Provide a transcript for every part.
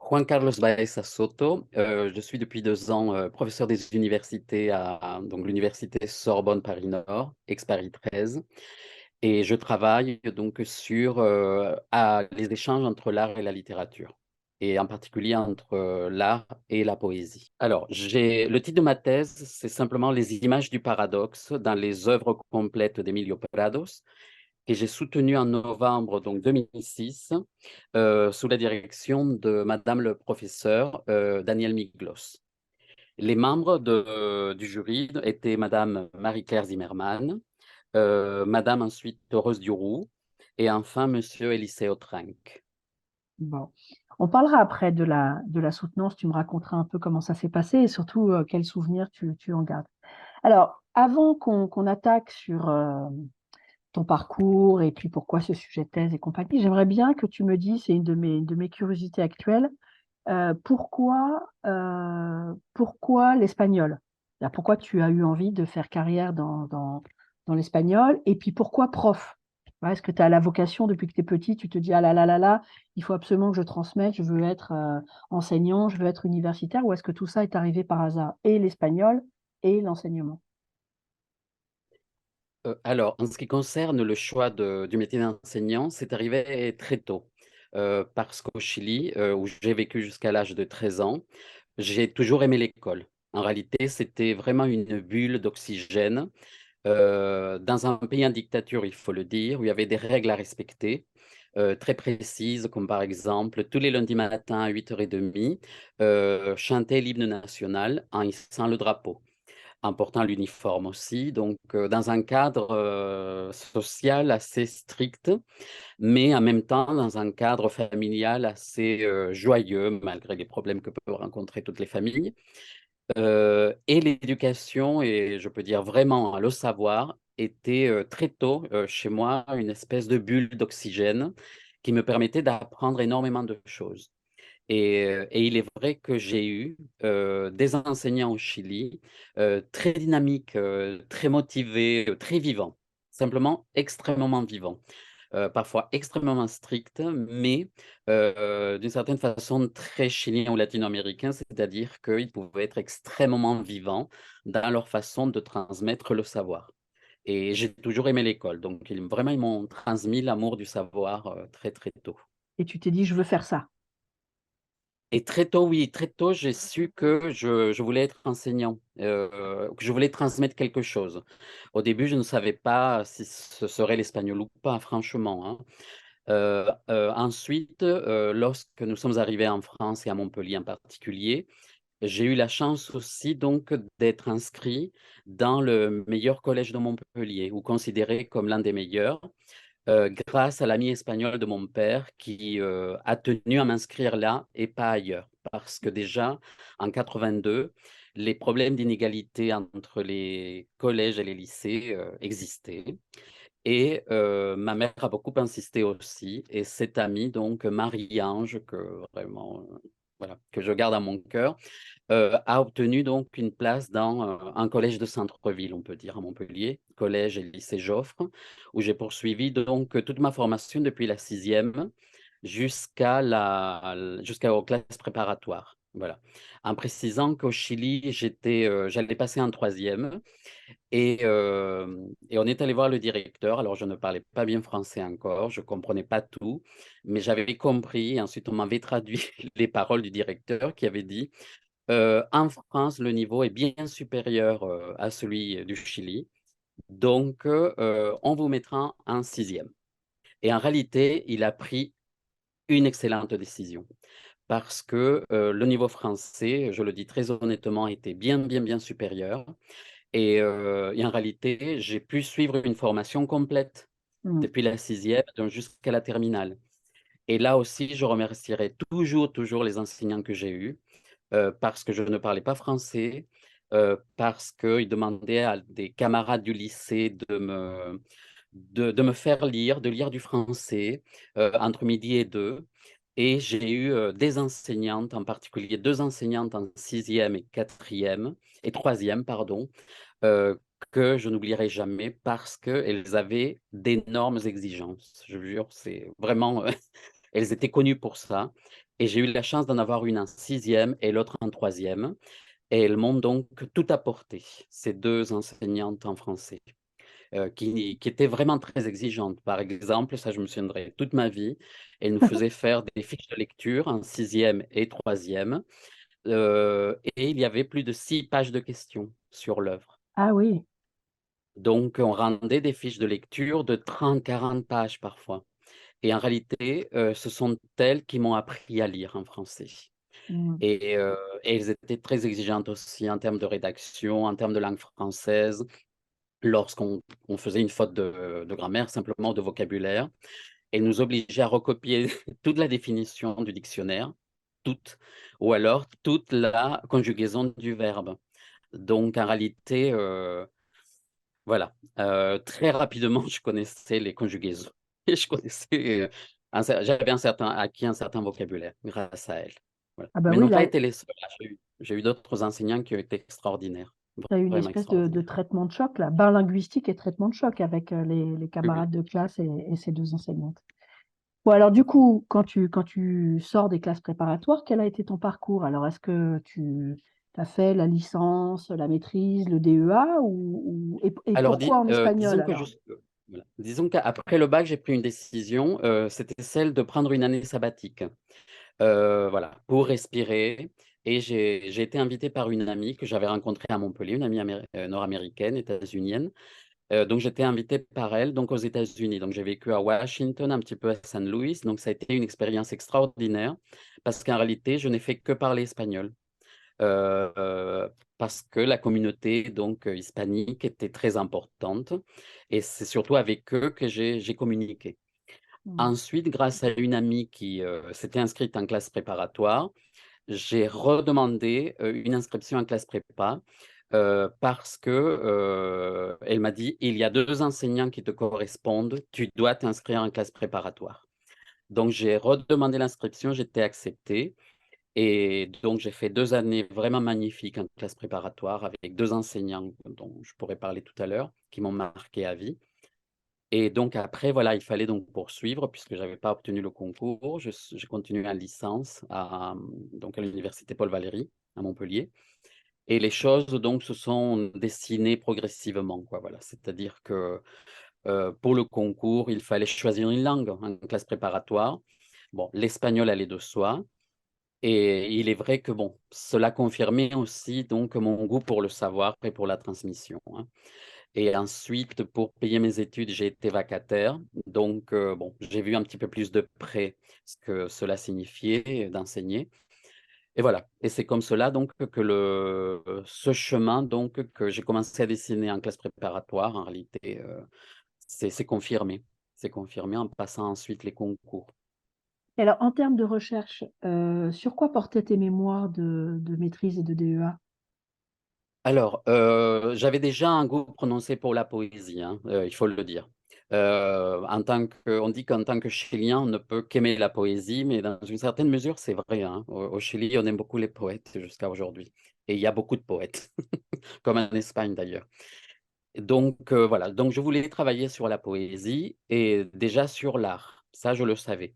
Juan Carlos Baeza Soto. Je suis depuis 2 ans professeur des universités à donc l'université Sorbonne Paris-Nord, ex-Paris 13, et je travaille donc sur les échanges entre l'art et la littérature, et en particulier entre l'art et la poésie. Alors, le titre de ma thèse, c'est simplement Les images du paradoxe dans les œuvres complètes d'Emilio Prados, que j'ai soutenu en novembre donc 2006 sous la direction de Madame le professeur Daniel Miglos. Les membres du jury étaient Madame Marie-Claire Zimmermann, Madame ensuite Rose Duroux et enfin Monsieur Eliseo Trank. Bon. On parlera après de la soutenance, tu me raconteras un peu comment ça s'est passé et surtout quels souvenirs tu en gardes. Alors, avant qu'on attaque sur ton parcours et puis pourquoi ce sujet de thèse et compagnie, j'aimerais bien que tu me dises, c'est une de mes curiosités actuelles, pourquoi l'espagnol? C'est-à-dire, pourquoi tu as eu envie de faire carrière dans l'espagnol et puis pourquoi prof? Ouais, est-ce que tu as la vocation depuis que tu es petit, tu te dis ah là là là là, il faut absolument que je transmette, je veux être enseignant, je veux être universitaire, ou est-ce que tout ça est arrivé par hasard, et l'espagnol et l'enseignement? Alors, en ce qui concerne le choix du métier d'enseignant, c'est arrivé très tôt. Parce qu'au Chili, où j'ai vécu jusqu'à l'âge de 13 ans, j'ai toujours aimé l'école. En réalité, c'était vraiment une bulle d'oxygène dans un pays en dictature, il faut le dire, où il y avait des règles à respecter, très précises, comme par exemple, tous les lundis matins à 8h30, chanter l'hymne national en hissant le drapeau, en portant l'uniforme aussi, donc dans un cadre social assez strict, mais en même temps dans un cadre familial assez joyeux, malgré les problèmes que peuvent rencontrer toutes les familles. Et l'éducation, et je peux dire vraiment le savoir, était très tôt chez moi une espèce de bulle d'oxygène qui me permettait d'apprendre énormément de choses. Et il est vrai que j'ai eu des enseignants au Chili très dynamiques, très motivés, très vivants, simplement extrêmement vivants, parfois extrêmement stricts, mais d'une certaine façon très chiliens ou latino-américains, c'est-à-dire qu'ils pouvaient être extrêmement vivants dans leur façon de transmettre le savoir. Et j'ai toujours aimé l'école, donc vraiment ils m'ont transmis l'amour du savoir très très tôt. Et tu t'es dit, je veux faire ça. Et très tôt, oui, très tôt, j'ai su que je voulais être enseignant, que je voulais transmettre quelque chose. Au début, je ne savais pas si ce serait l'espagnol ou pas, franchement, hein. Ensuite, lorsque nous sommes arrivés en France et à Montpellier en particulier, j'ai eu la chance aussi donc d'être inscrit dans le meilleur collège de Montpellier, ou considéré comme l'un des meilleurs, grâce à l'ami espagnol de mon père qui a tenu à m'inscrire là et pas ailleurs. Parce que déjà, en 82, les problèmes d'inégalité entre les collèges et les lycées existaient. Et ma mère a beaucoup insisté aussi. Et cette amie, donc Marie-Ange, que vraiment, voilà, que je garde à mon cœur, a obtenu donc une place dans un collège de centre-ville, on peut dire, à Montpellier, collège et lycée Joffre, où j'ai poursuivi donc toute ma formation depuis la sixième jusqu'aux classes préparatoires. Voilà. En précisant qu'au Chili, j'allais passer en troisième et on est allé voir le directeur. Alors, je ne parlais pas bien français encore, je ne comprenais pas tout, mais j'avais compris. Et ensuite, on m'avait traduit les paroles du directeur qui avait dit en France, le niveau est bien supérieur à celui du Chili, donc on vous mettra en sixième. Et en réalité, il a pris une excellente décision parce que le niveau français, je le dis très honnêtement, était bien, bien, bien supérieur. Et en réalité, j'ai pu suivre une formation complète Mm. depuis la sixième donc jusqu'à la terminale. Et là aussi, je remercierai toujours, toujours les enseignants que j'ai eus parce que je ne parlais pas français, parce qu'ils demandaient à des camarades du lycée de me faire lire, de lire du français entre midi et deux. Et j'ai eu des enseignantes, en particulier 2 enseignantes en sixième et quatrième, et troisième, pardon, euh, que je n'oublierai jamais parce qu'elles avaient d'énormes exigences. Je vous jure, c'est vraiment, elles étaient connues pour ça. Et j'ai eu la chance d'en avoir une en sixième et l'autre en troisième. Et elles m'ont donc tout apporté, ces deux enseignantes en français, qui étaient vraiment très exigeantes. Par exemple, ça je me souviendrai toute ma vie, elles nous faisaient faire des fiches de lecture en sixième et troisième, et il y avait plus de 6 pages de questions sur l'œuvre. Ah oui. Donc on rendait des fiches de lecture de 30, 40 pages parfois. Et en réalité, ce sont elles qui m'ont appris à lire en français. Mmh. Et elles étaient très exigeantes aussi en termes de rédaction, en termes de langue française. Lorsqu'on faisait une faute de grammaire, simplement de vocabulaire, elles nous obligeaient à recopier toute la définition du dictionnaire, toute, ou alors toute la conjugaison du verbe. Donc en réalité, voilà, très rapidement, je connaissais les conjugaisons et je connaissais, j'avais acquis un certain vocabulaire grâce à elles. Voilà. Ah bah Mais elles oui, n'ont pas là, été les seules, hein. J'ai eu d'autres enseignants qui ont été extraordinaires, tu as eu une vraiment espèce de extraordinaires. traitement de choc, là, bain linguistique et traitement de choc avec les Oui, oui. camarades de classe et ces 2 enseignantes. Bon, alors du coup, quand tu sors des classes préparatoires, quel a été ton parcours? Alors, est-ce que tu as fait la licence, la maîtrise, le DEA et Alors pourquoi en espagnol disons que alors? voilà, disons qu'après le bac, j'ai pris une décision, c'était celle de prendre une année sabbatique. Voilà, pour respirer. Et j'ai été invité par une amie que j'avais rencontrée à Montpellier, une amie nord-américaine, états-unienne. Donc j'étais invité par elle donc aux États-Unis. Donc j'ai vécu à Washington, un petit peu à San Luis. Donc ça a été une expérience extraordinaire parce qu'en réalité, je n'ai fait que parler espagnol. Parce que la communauté donc hispanique était très importante et c'est surtout avec eux que j'ai communiqué. Mmh. Ensuite, grâce à une amie qui, s'était inscrite en classe préparatoire, j'ai redemandé, une inscription en classe prépa, parce que, elle m'a dit: «Il y a 2 enseignants qui te correspondent, tu dois t'inscrire en classe préparatoire». Donc j'ai redemandé l'inscription, j'ai été accepté et donc j'ai fait 2 années vraiment magnifiques en classe préparatoire avec 2 enseignants dont je pourrais parler tout à l'heure, qui m'ont marqué à vie. Et donc après, voilà, il fallait donc poursuivre puisque j'avais pas obtenu le concours. J'ai continué en licence donc à l'université Paul Valéry à Montpellier et les choses donc se sont dessinées progressivement, quoi, voilà. C'est-à-dire que, pour le concours, il fallait choisir une langue en classe préparatoire. Bon, l'espagnol allait de soi et il est vrai que bon, cela confirmait aussi donc mon goût pour le savoir et pour la transmission, hein. Et ensuite, pour payer mes études, j'ai été vacataire. Donc, bon, j'ai vu un petit peu plus de près ce que cela signifiait d'enseigner. Et voilà. Et c'est comme cela donc que ce chemin donc que j'ai commencé à dessiner en classe préparatoire, en réalité, c'est confirmé. C'est confirmé en passant ensuite les concours. Et alors en termes de recherche, sur quoi portaient tes mémoires de maîtrise et de DEA? Alors, j'avais déjà un goût prononcé pour la poésie, hein, il faut le dire. On dit qu'en tant que Chilien, on ne peut qu'aimer la poésie, mais dans une certaine mesure, c'est vrai, hein. Au Chili, on aime beaucoup les poètes jusqu'à aujourd'hui et il y a beaucoup de poètes, comme en Espagne d'ailleurs. Donc, voilà, donc je voulais travailler sur la poésie et déjà sur l'art, ça je le savais.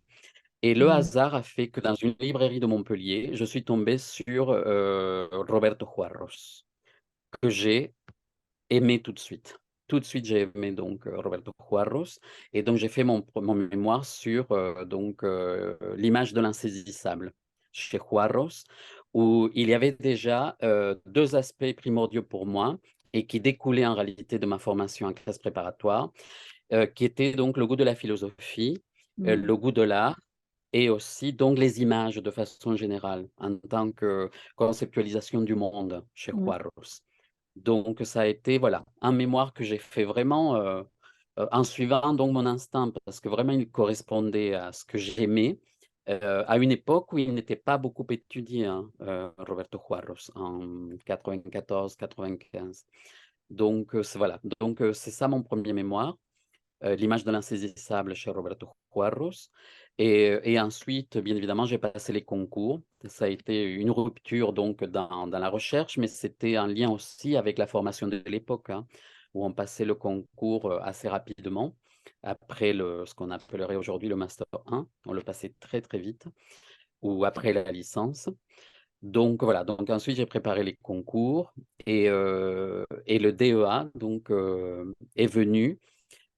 Et le Mmh. hasard a fait que dans une librairie de Montpellier, je suis tombé sur, Roberto Juarros, que j'ai aimé tout de suite. Tout de suite, j'ai aimé donc, Roberto Juarros et donc j'ai fait mon mémoire sur, l'image de l'insaisissable chez Juarros, où il y avait déjà, 2 aspects primordiaux pour moi et qui découlaient en réalité de ma formation en classe préparatoire, qui étaient donc le goût de la philosophie, Mmh. le goût de l'art et aussi donc les images de façon générale, en tant que conceptualisation du monde chez Mmh. Juarros. Donc ça a été, voilà, un mémoire que j'ai fait vraiment, en suivant donc mon instinct parce que vraiment il correspondait à ce que j'aimais, à une époque où il n'était pas beaucoup étudié, hein, Roberto Juarros en 94-95. Donc c'est voilà, donc c'est ça mon premier mémoire. L'image de l'insaisissable chez Roberto Juarros et ensuite, bien évidemment, j'ai passé les concours. Ça a été une rupture donc dans la recherche, mais c'était en lien aussi avec la formation de l'époque, hein, où on passait le concours, assez rapidement. Après ce qu'on appellerait aujourd'hui le master 1, on le passait très, très vite ou après la licence. Donc voilà, donc ensuite j'ai préparé les concours et le DEA est venu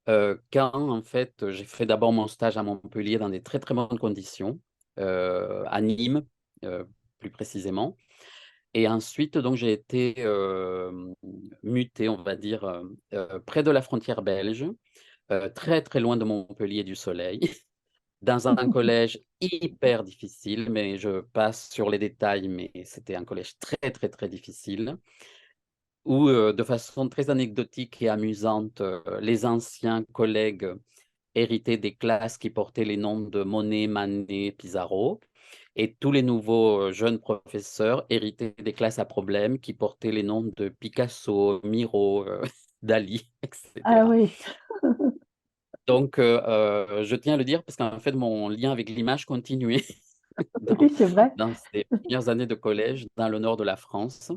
quand en fait j'ai fait d'abord mon stage à Montpellier dans des très très bonnes conditions, à Nîmes plus précisément. Et ensuite donc j'ai été muté, on va dire, près de la frontière belge, très très loin de Montpellier et du soleil, dans un collège hyper difficile, mais je passe sur les détails, mais c'était un collège très très très difficile où, de façon très anecdotique et amusante, les anciens collègues héritaient des classes qui portaient les noms de Monet, Manet, Pissarro, et tous les nouveaux jeunes professeurs héritaient des classes à problème qui portaient les noms de Picasso, Miro, Dali, Ah etc. oui, Donc, je tiens à le dire parce qu'en fait, mon lien avec l'image continuait dans, oui, c'est vrai. dans ces premières années de collège dans le nord de la France.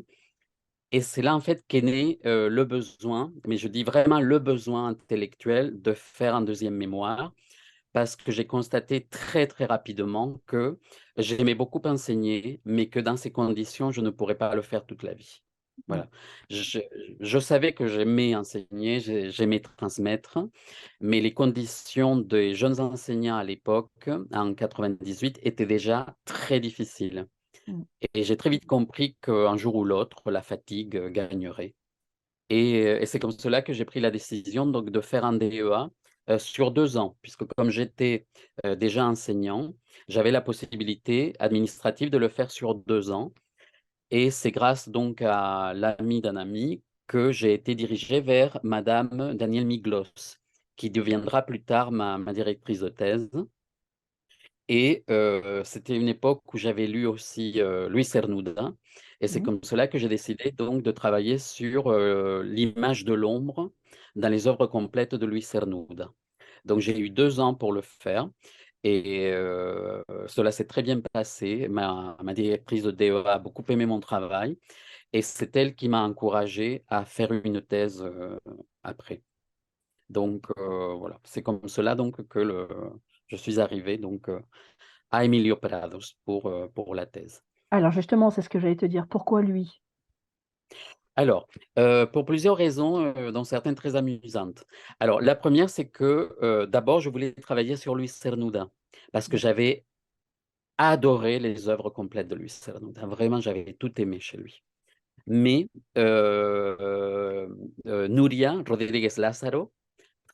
Et c'est là, en fait, qu'est né le besoin, mais je dis vraiment le besoin intellectuel de faire un deuxième mémoire, parce que j'ai constaté très, très rapidement que j'aimais beaucoup enseigner, mais que dans ces conditions, je ne pourrais pas le faire toute la vie. Mmh, Voilà. Je je savais que j'aimais enseigner, j'aimais transmettre, mais les conditions des jeunes enseignants à l'époque, en 98, étaient déjà très difficiles. mmh, Et j'ai très vite compris qu'un jour ou l'autre, la fatigue gagnerait. Et c'est comme cela que j'ai pris la décision donc de faire un DEA, sur 2 ans, puisque comme j'étais, déjà enseignant, j'avais la possibilité administrative de le faire sur 2 ans, et c'est grâce donc à l'ami d'un ami que j'ai été dirigé vers madame Danielle Miglos, qui deviendra plus tard ma directrice de thèse. Et c'était une époque où j'avais lu aussi, Luis Cernuda, et c'est mmh. comme cela que j'ai décidé donc de travailler sur, l'image de l'ombre dans les œuvres complètes de Luis Cernuda. Donc j'ai eu 2 ans pour le faire, et cela s'est très bien passé. Ma directrice de DEA a beaucoup aimé mon travail, et c'est elle qui m'a encouragé à faire une thèse, après. Donc voilà, c'est comme cela donc que je suis arrivé donc, à Emilio Prados pour la thèse. Alors justement, c'est ce que j'allais te dire. Pourquoi lui? Alors, pour plusieurs raisons, dont certaines très amusantes. Alors, la première, c'est que, d'abord, je voulais travailler sur Luis Cernuda, parce que Mmh, j'avais adoré les œuvres complètes de Luis Cernuda. Vraiment, j'avais tout aimé chez lui. Mais, Nuria Rodríguez Lázaro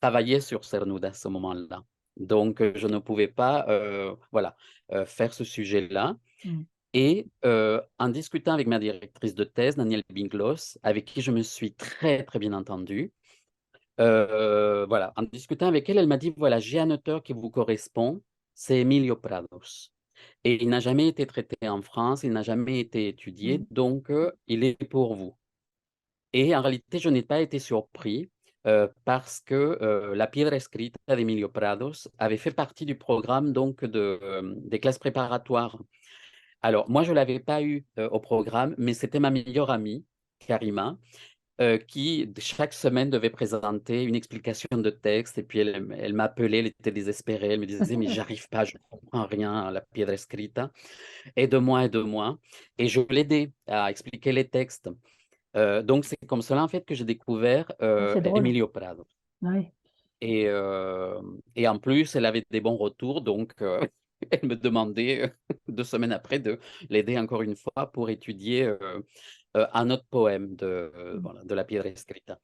travaillait sur Cernuda à ce moment-là. Donc, je ne pouvais pas, voilà, faire ce sujet-là. mmh, Et en discutant avec ma directrice de thèse, Danielle Binglos, avec qui je me suis très, très bien entendue, voilà, en discutant avec elle, elle m'a dit: «Voilà, j'ai un auteur qui vous correspond, c'est Emilio Prados, et il n'a jamais été traité en France, il n'a jamais été mmh, étudié, donc il est pour vous». Et en réalité, je n'ai pas été surpris, parce que, La piedra escrita d'Emilio Prados avait fait partie du programme donc des classes préparatoires. Alors, moi, je ne l'avais pas eu, au programme, mais c'était ma meilleure amie, Karima, qui chaque semaine devait présenter une explication de texte, et puis elle m'appelait, elle était désespérée, elle me disait: «Mais j'arrive pas, je ne comprends rien à la piedra escrita, aide-moi, aide-moi», et je l'aidais à expliquer les textes. Donc c'est comme cela, en fait, que j'ai découvert, ah, c'est drôle. Emilio Prado. Oui. Et en plus, elle avait des bons retours, donc elle me demandait, 2 semaines après, de l'aider encore une fois pour étudier, un autre poème Mmh, voilà, de La Piedra Escrita.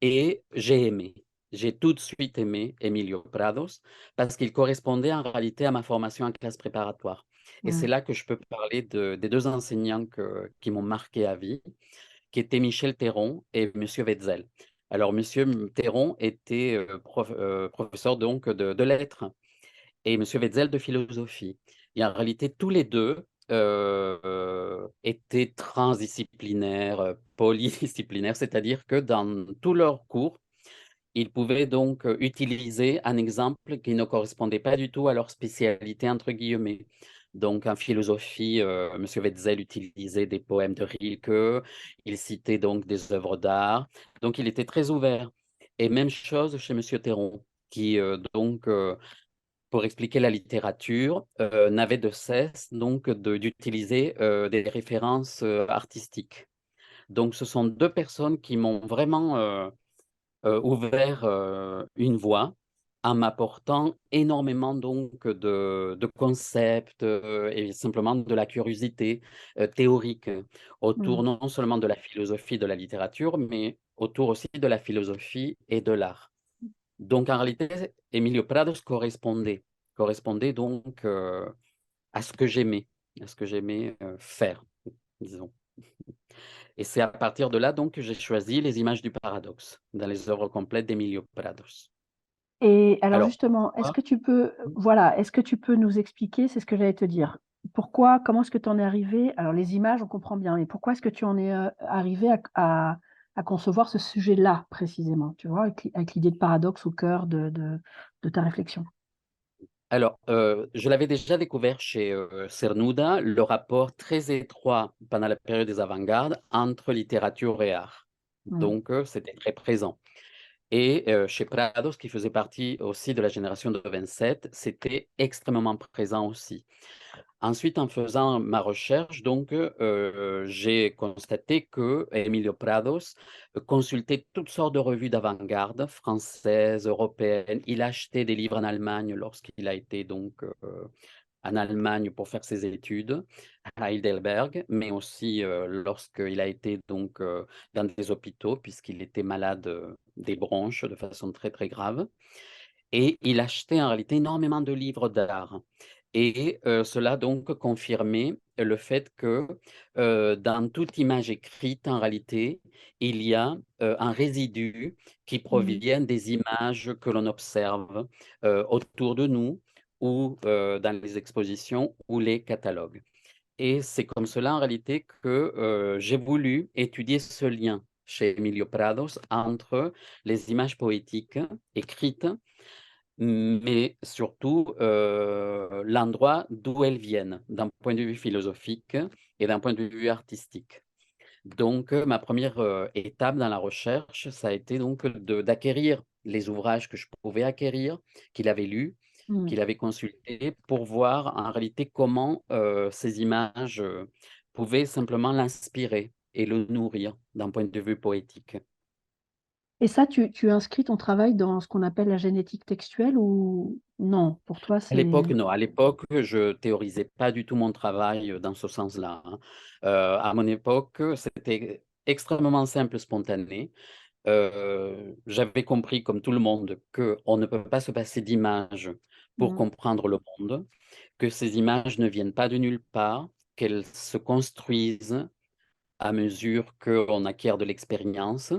Et j'ai aimé. J'ai tout de suite aimé Emilio Prados, parce qu'il correspondait en réalité à ma formation en classe préparatoire. Et c'est mmh, là que je peux parler des 2 enseignants qui m'ont marqué à vie, qui étaient Michel Théron et Monsieur Wetzel. Alors Monsieur Théron était, professeur donc de lettres, et Monsieur Wetzel de philosophie. Et en réalité, tous les 2 étaient transdisciplinaires, polydisciplinaires, c'est-à-dire que dans tous leurs cours, ils pouvaient donc, utiliser un exemple qui ne correspondait pas du tout à leur «spécialité» entre guillemets. Donc en philosophie, monsieur Wetzel utilisait des poèmes de Rilke, il citait donc des œuvres d'art, donc il était très ouvert. Et même chose chez monsieur Théron, qui, pour expliquer la littérature, n'avait de cesse donc d'utiliser des références artistiques. Donc, ce sont deux personnes qui m'ont vraiment ouvert une voie en m'apportant énormément donc de concepts et simplement de la curiosité théorique autour Mm. non seulement de la philosophie de la littérature, mais autour aussi de la philosophie et de l'art. Donc en réalité, Emilio Prados correspondait donc à ce que j'aimais faire, disons. Et c'est à partir de là donc que j'ai choisi les images du paradoxe dans les œuvres complètes d'Emilio Prados. Et alors Alors justement, pourquoi? est-ce que tu peux nous expliquer, c'est ce que j'allais te dire, pourquoi, comment est-ce que tu en es arrivé, alors les images, on comprend bien, mais pourquoi est-ce que tu en es arrivé à concevoir ce sujet-là précisément, tu vois, avec l'idée de paradoxe au cœur de ta réflexion? Alors, je l'avais déjà découvert chez Cernuda, le rapport très étroit pendant la période des avant-gardes entre littérature et art. Mm. Donc, c'était très présent. Et chez Prados, qui faisait partie aussi de la génération de 27, c'était extrêmement présent aussi. Ensuite, en faisant ma recherche, donc, j'ai constaté que Emilio Prados consultait toutes sortes de revues d'avant-garde, françaises, européennes. Il achetait des livres en Allemagne lorsqu'il a été donc en Allemagne pour faire ses études à Heidelberg, mais aussi lorsqu'il a été donc dans des hôpitaux puisqu'il était malade des bronches de façon très très grave. Et il achetait en réalité énormément de livres d'art. Et cela donc confirmait le fait que, dans toute image écrite, en réalité, il y a, un résidu qui Mm. provient des images que l'on observe, autour de nous ou, dans les expositions ou les catalogues. Et c'est comme cela en réalité que, j'ai voulu étudier ce lien chez Emilio Prados entre les images poétiques écrites mais surtout l'endroit d'où elles viennent, d'un point de vue philosophique et d'un point de vue artistique. Donc, ma première étape dans la recherche, ça a été donc d'acquérir les ouvrages que je pouvais acquérir, qu'il avait lus, Mm. qu'il avait consultés, pour voir en réalité comment ces images pouvaient simplement l'inspirer et le nourrir d'un point de vue poétique. Et ça, tu inscris ton travail dans ce qu'on appelle la génétique textuelle ou non? Pour toi, À l'époque, c'est... non. À l'époque, je théorisais pas du tout mon travail dans ce sens-là, hein. À mon époque, c'était extrêmement simple, spontané. J'avais compris, comme tout le monde, qu'on ne peut pas se passer d'images pour Mm. comprendre le monde, que ces images ne viennent pas de nulle part, qu'elles se construisent à mesure qu'on acquiert de l'expérience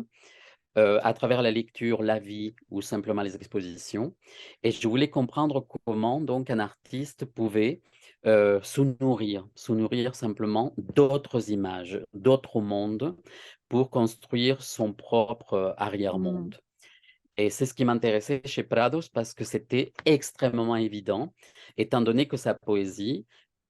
à travers la lecture, la vie ou simplement les expositions. Et je voulais comprendre comment donc un artiste pouvait se nourrir simplement d'autres images, d'autres mondes pour construire son propre Mm. arrière-monde. Et c'est ce qui m'intéressait chez Prados parce que c'était extrêmement évident, étant donné que sa poésie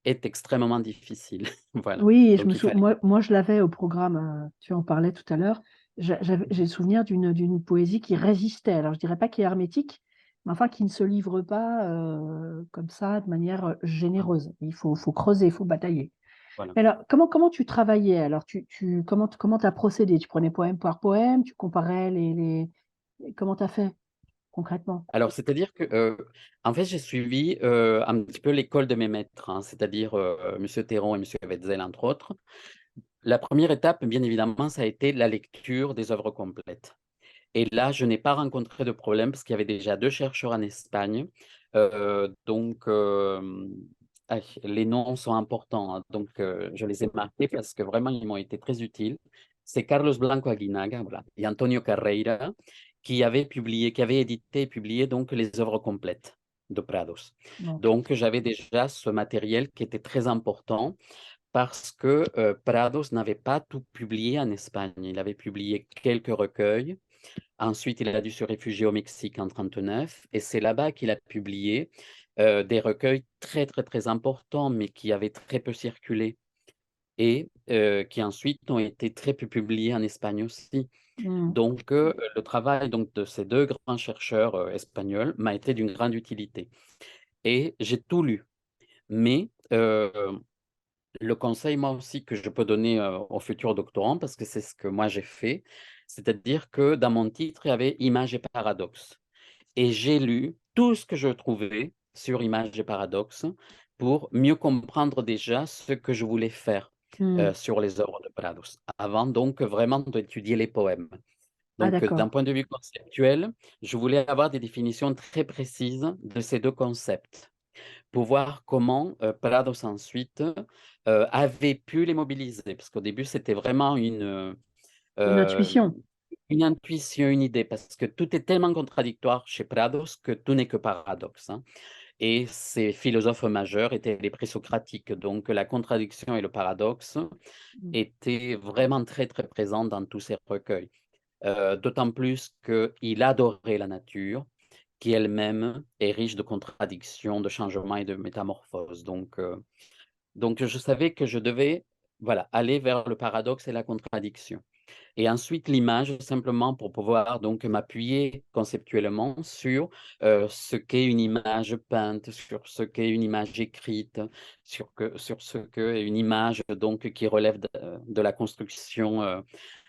est extrêmement difficile. Voilà. Oui, Donc il fallait. moi, je l'avais au programme, tu en parlais tout à l'heure. J'ai le souvenir d'une poésie qui résistait. Alors, je dirais pas qui est hermétique, mais enfin qui ne se livre pas comme ça de manière généreuse. Faut creuser, il faut batailler. Voilà. Mais alors, comment tu travaillais? Alors, comment t'as procédé? Tu prenais poème par poème, tu comparais comment t'as fait concrètement? Alors, c'est-à-dire que, en fait, j'ai suivi, un petit peu l'école de mes maîtres, hein, c'est-à-dire, monsieur Théron et monsieur Hetzel, entre autres. La première étape, bien évidemment, ça a été la lecture des œuvres complètes. Et là, je n'ai pas rencontré de problème parce qu'il y avait déjà 2 chercheurs en Espagne, donc les noms sont importants, hein, donc je les ai marqués parce que vraiment ils m'ont été très utiles. C'est Carlos Blanco Aguinaga, voilà, et Antonio Carreira qui avaient édité et publié donc les œuvres complètes de Prados. Donc, Donc j'avais déjà ce matériel qui était très important parce que, Prados n'avait pas tout publié en Espagne. Il avait publié quelques recueils. Ensuite, il a dû se réfugier au Mexique en 1939 et c'est là-bas qu'il a publié des recueils très, très, très importants, mais qui avaient très peu circulé et qui ensuite ont été très peu publiés en Espagne aussi. mm, Donc, le travail donc, de ces deux grands chercheurs espagnols m'a été d'une grande utilité. et j'ai tout lu. Mais le conseil, moi aussi, que je peux donner aux futurs doctorants, parce que c'est ce que moi j'ai fait, c'est-à-dire que dans mon titre, il y avait images et paradoxes. Et j'ai lu tout ce que je trouvais sur images et paradoxes pour mieux comprendre déjà ce que je voulais faire Hmm. sur les œuvres de Prados, avant donc vraiment d'étudier les poèmes. Ah, Donc, d'un d'accord. point de vue conceptuel, je voulais avoir des définitions très précises de ces deux concepts pour voir comment Prados ensuite avait pu les mobiliser. Parce qu'au début, c'était vraiment Une euh, intuition. une intuition, une idée, parce que tout est tellement contradictoire chez Prados que tout n'est que paradoxe, hein. Et ses philosophes majeurs étaient les présocratiques. Donc, la contradiction et le paradoxe Hmm. étaient vraiment très, très présents dans tous ses recueils. D'autant plus qu'il adorait la nature, qui elle-même est riche de contradictions, de changements et de métamorphoses. Donc je savais que je devais, voilà, aller vers le paradoxe et la contradiction. Et ensuite, l'image, simplement pour pouvoir donc m'appuyer conceptuellement sur ce qu'est une image peinte, sur ce qu'est une image écrite, sur ce qu'est une image donc qui relève de la construction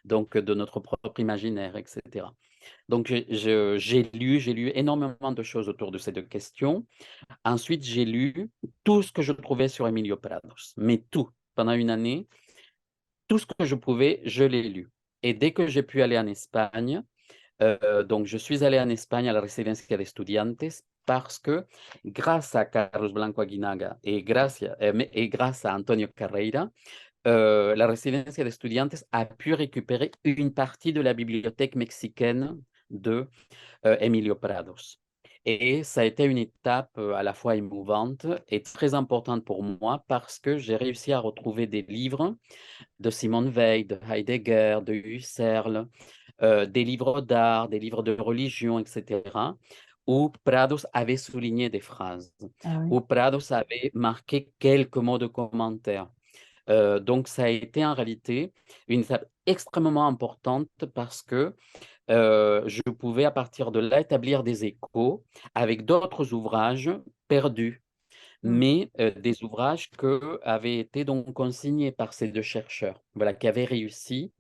donc de notre propre imaginaire, etc. Donc j'ai lu énormément de choses autour de ces deux questions. Ensuite, j'ai lu tout ce que je trouvais sur Emilio Prados, mais tout, pendant une année, tout ce que je pouvais, je l'ai lu. Et dès que j'ai pu aller en Espagne, donc je suis allé en Espagne à la Residencia de Estudiantes parce que grâce à Carlos Blanco Aguinaga et grâce à Antonio Carreira, la Residencia de Estudiantes a pu récupérer une partie de la bibliothèque mexicaine de Emilio Prados. Et ça a été une étape à la fois émouvante et très importante pour moi parce que j'ai réussi à retrouver des livres de Simone Weil, de Heidegger, de Husserl, des livres d'art, des livres de religion, etc., où Prados avait souligné des phrases, Ah oui. où Prados avait marqué quelques mots de commentaire. Donc, ça a été en réalité une étape extrêmement importante parce que je pouvais à partir de là établir des échos avec d'autres ouvrages perdus, Hmm. mais des ouvrages qui avaient été donc consignés par ces deux chercheurs, voilà, qui avaient réussi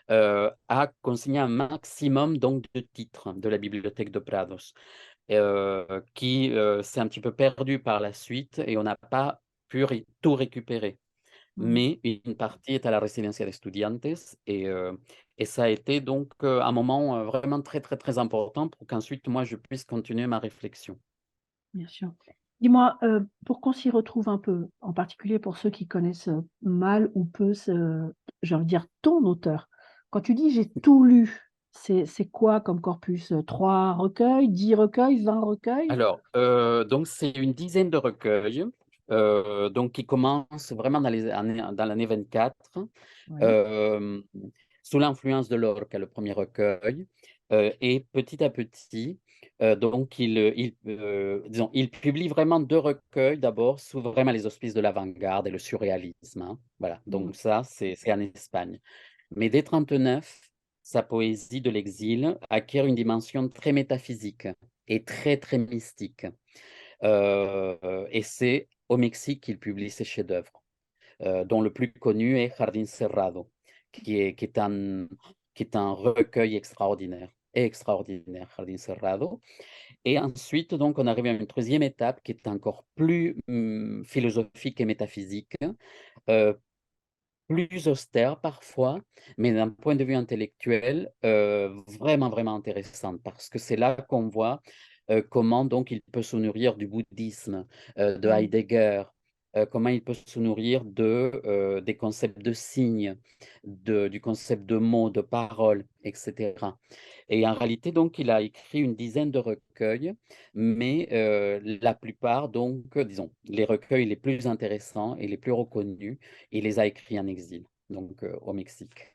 à consigner un maximum donc de titres de la bibliothèque de Prados, qui s'est un petit peu perdu par la suite et on n'a pas pu tout récupérer. Hmm. Mais une partie est à la Residencia de Estudiantes et ça a été donc un moment vraiment très, très, très important pour qu'ensuite moi je puisse continuer ma réflexion. Bien sûr. Dis-moi, pour qu'on s'y retrouve un peu, en particulier pour ceux qui connaissent, mal ou peu j'ai envie de dire ton auteur. Quand tu dis: «J'ai tout lu», c'est quoi comme corpus? 3 recueils, 10 recueils, 20 recueils? Alors, donc c'est une dizaine de recueils, donc qui commencent vraiment dans l'année 24, Oui. euh, sous l'influence de Lorca, le premier recueil, et petit à petit, donc disons, il publie vraiment deux recueils d'abord sous vraiment les auspices de l'avant-garde et le surréalisme, hein. Voilà, Mmh. donc ça, c'est en Espagne. Mais dès 39, sa poésie de l'exil acquiert une dimension très métaphysique et très, très mystique. Et c'est au Mexique qu'il publie ses chefs-d'œuvre, dont le plus connu est Jardín Cerrado, qui est un recueil extraordinaire, extraordinaire, Jardín Cerrado. Et ensuite, donc, on arrive à une troisième étape qui est encore plus philosophique et métaphysique, euh, plus austère parfois, mais d'un point de vue intellectuel, vraiment, vraiment intéressante, parce que c'est là qu'on voit comment donc il peut se nourrir du bouddhisme, de Mmh. Heidegger, comment il peut se nourrir des concepts de signes, du concept de mots, de paroles, etc. Et en réalité, donc, il a écrit une dizaine de recueils, mais la plupart, donc, disons, les recueils les plus intéressants et les plus reconnus, il les a écrits en exil, donc au Mexique,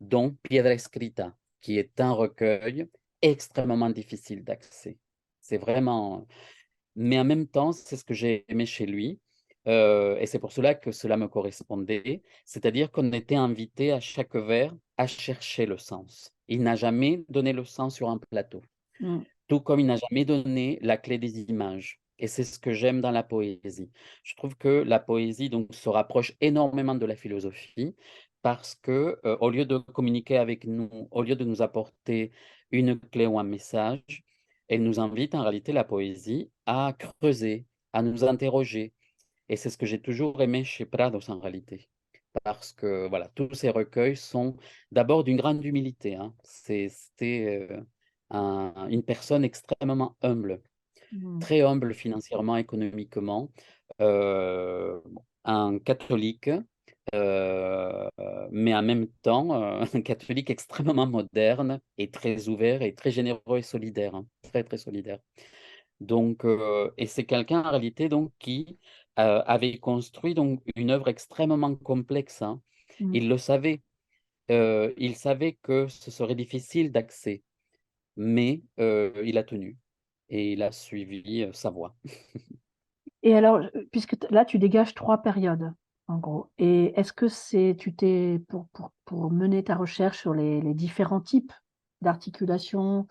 dont Piedra Escrita, qui est un recueil extrêmement difficile d'accès. C'est vraiment... Mais en même temps, c'est ce que j'ai aimé chez lui, et c'est pour cela que cela me correspondait, c'est-à-dire qu'on était invité à chaque vers à chercher le sens. Il n'a jamais donné le sens sur un plateau, Mmh. tout comme il n'a jamais donné la clé des images. et c'est ce que j'aime dans la poésie. Je trouve que la poésie donc se rapproche énormément de la philosophie parce que, au lieu de communiquer avec nous, au lieu de nous apporter une clé ou un message, elle nous invite en réalité la poésie à creuser, à nous interroger, et c'est ce que j'ai toujours aimé chez Prados en réalité. Parce que voilà, tous ces recueils sont d'abord d'une grande humilité, hein. C'était, une personne extrêmement humble, Mmh. très humble financièrement, économiquement, bon, un catholique, heu, mais en même temps, un catholique extrêmement moderne et très ouvert et très généreux et solidaire, hein, très, très solidaire. Donc et c'est quelqu'un en réalité donc qui, avait construit donc une œuvre extrêmement complexe, hein. Mmh. Il savait que ce serait difficile d'accès, mais il a tenu et il a suivi, sa voie. Et alors, puisque là, tu dégages 3 périodes, en gros. Et est-ce que c'est tu t'es pour mener ta recherche sur les différents types d'articulation,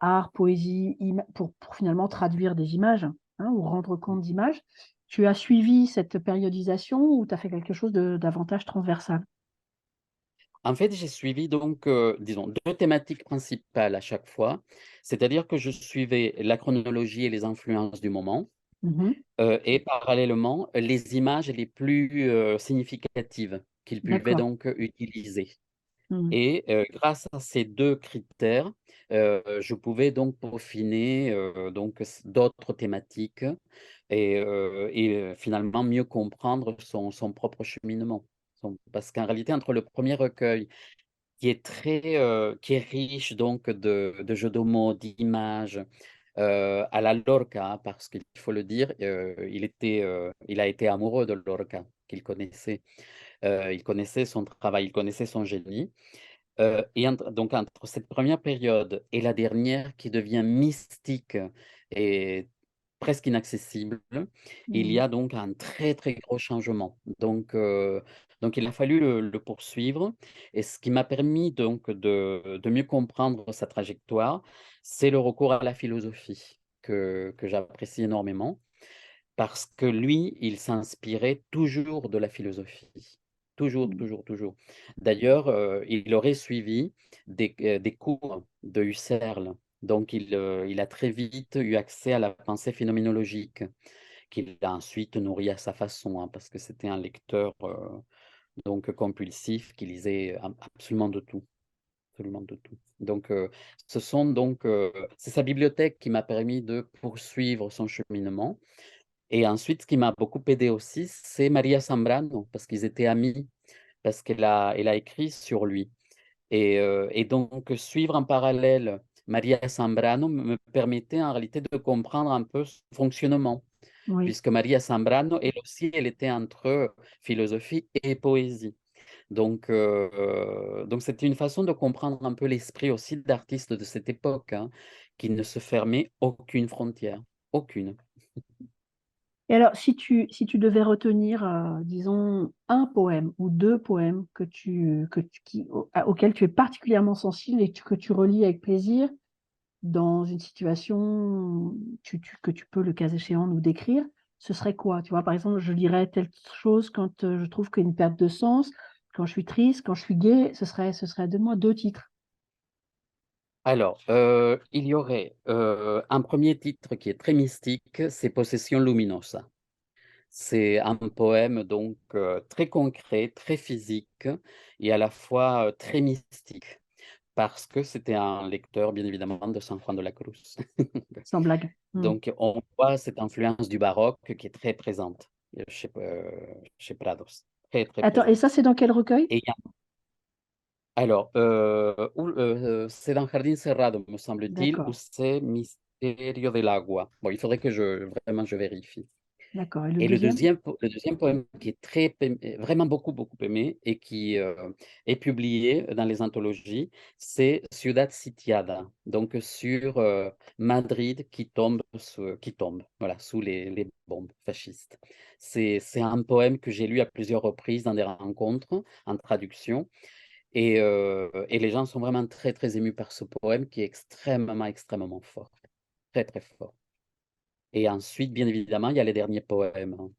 art, poésie, pour finalement traduire des images, hein, ou rendre compte d'images, tu as suivi cette périodisation ou tu as fait quelque chose de davantage transversal? En fait, j'ai suivi donc, disons 2 thématiques principales à chaque fois. C'est-à-dire que je suivais la chronologie et les influences du moment, Mmh. et parallèlement, les images les plus, significatives qu'il pouvait D'accord. donc, utiliser. Mmh. Et grâce à ces 2 critères, je pouvais donc peaufiner, donc d'autres thématiques et finalement mieux comprendre son propre cheminement. Parce qu'en réalité, entre le premier recueil qui est riche donc de jeux de mots, d'images, à la Lorca, hein, parce qu'il faut le dire, il a été amoureux de Lorca, qu'il connaissait. Il connaissait son travail, il connaissait son génie. Et entre cette première période et la dernière qui devient mystique et presque inaccessible, il y Mmh. a donc un très, très gros changement. Donc il a fallu le poursuivre, et ce qui m'a permis donc de mieux comprendre sa trajectoire, c'est le recours à la philosophie que j'apprécie énormément. Parce que lui, il s'inspirait toujours de la philosophie. Toujours, Mmh. toujours, toujours. D'ailleurs, il aurait suivi des cours de Husserl. Donc il a très vite eu accès à la pensée phénoménologique, qu'il a ensuite nourri à sa façon, hein, parce que c'était un lecteur, donc compulsif qui lisait absolument de tout, absolument de tout. Donc c'est sa bibliothèque qui m'a permis de poursuivre son cheminement. Et ensuite, ce qui m'a beaucoup aidé aussi, c'est Maria Zambrano, parce qu'ils étaient amis, parce elle a écrit sur lui. Et donc suivre en parallèle Maria Zambrano me permettait en réalité de comprendre un peu son fonctionnement, Oui. puisque Maria Zambrano, elle aussi, elle était entre philosophie et poésie. Donc c'était une façon de comprendre un peu l'esprit aussi d'artistes de cette époque, hein, qui ne se fermaient aucune frontière, aucune. Et alors, si tu devais retenir, disons un poème ou 2 poèmes que tu qui auxquels tu es particulièrement sensible et que tu relis avec plaisir dans une situation que tu peux, le cas échéant, nous décrire, ce serait quoi? Tu vois? Par exemple, je lirais telle chose quand, je trouve qu'il y a une perte de sens, quand je suis triste, quand je suis gai, ce serait donne-moi 2 titres. Alors, il y aurait, un premier titre qui est très mystique, c'est Possession luminosa. C'est un poème donc, très concret, très physique et à la fois, très mystique, parce que c'était un lecteur bien évidemment de San Juan de la Cruz. Sans blague. Mmh. Donc on voit cette influence du baroque qui est très présente, chez Prados, très, très Attends, et présente. ça, c'est dans quel recueil? Et il y a alors, c'est dans Jardín cerrado, me semble-t-il, ou D'accord, c'est Misterio del agua. Bon, il faudrait que je vérifie. d'accord, et le Et deuxième? le 2e poème qui est très vraiment beaucoup, beaucoup aimé et qui, est publié dans les anthologies, c'est Ciudad sitiada, donc sur, Madrid qui tombe, voilà, sous les bombes fascistes. C'est un poème que j'ai lu à plusieurs reprises dans des rencontres en traduction, et les gens sont vraiment très, très émus par ce poème qui est extrêmement, extrêmement fort, très, très fort. Et ensuite, bien évidemment, il y a les derniers poèmes hein,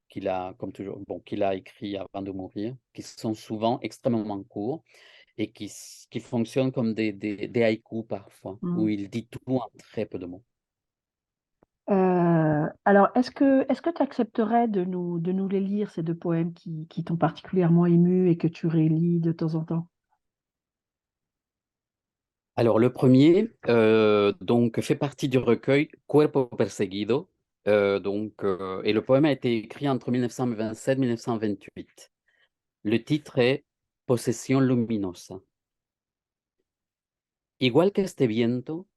qu'il a, comme toujours, bon, qu'il a écrits avant de mourir, qui sont souvent extrêmement courts et qui fonctionnent comme des haïkus parfois, où Mm. il dit tout en très peu de mots. Alors, est-ce que tu accepterais de nous les lire, ces deux poèmes qui t'ont particulièrement ému et que tu rélis de temps en temps? Alors, le premier, donc, fait partie du recueil Cuerpo Perseguido, et le poème a été écrit entre 1927 et 1928. Le titre est Posesión luminosa. Igual que este viento,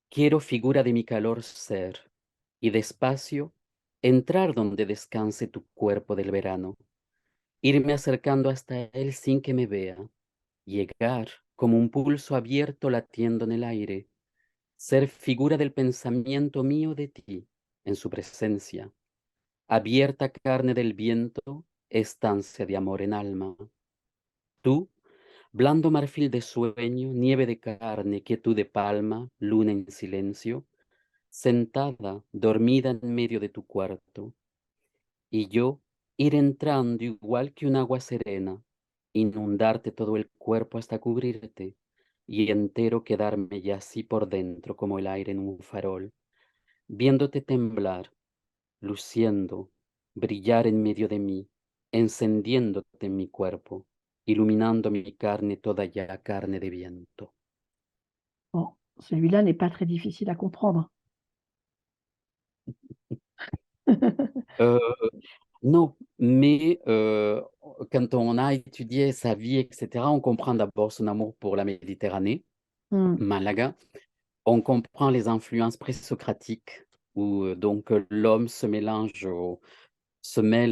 quiero figura de mi calor ser, y despacio entrar donde descanse tu cuerpo del verano, irme acercando hasta él sin que me vea, llegar como un pulso abierto latiendo en el aire, ser figura del pensamiento mío de ti, en su presencia, abierta carne del viento, estancia de amor en alma. Tú, blando marfil de sueño, nieve de carne, quietud de palma, luna en silencio, sentada, dormida en medio de tu cuarto, y yo ir entrando igual que un agua serena, inundarte todo el cuerpo hasta cubrirte, y entero quedarme ya así por dentro como el aire en un farol, viéndote temblar, luciendo, brillar en medio de mí, encendiéndote en mi cuerpo, iluminando mi carne toda ya carne de viento. Bon, celui-là n'est pas très difficile à comprendre. Euh, non, mais quand on a étudié sa vie, etc., on comprend d'abord son amour pour la Méditerranée, Mm, Malaga. On comprend les influences présocratiques où donc l'homme se mêle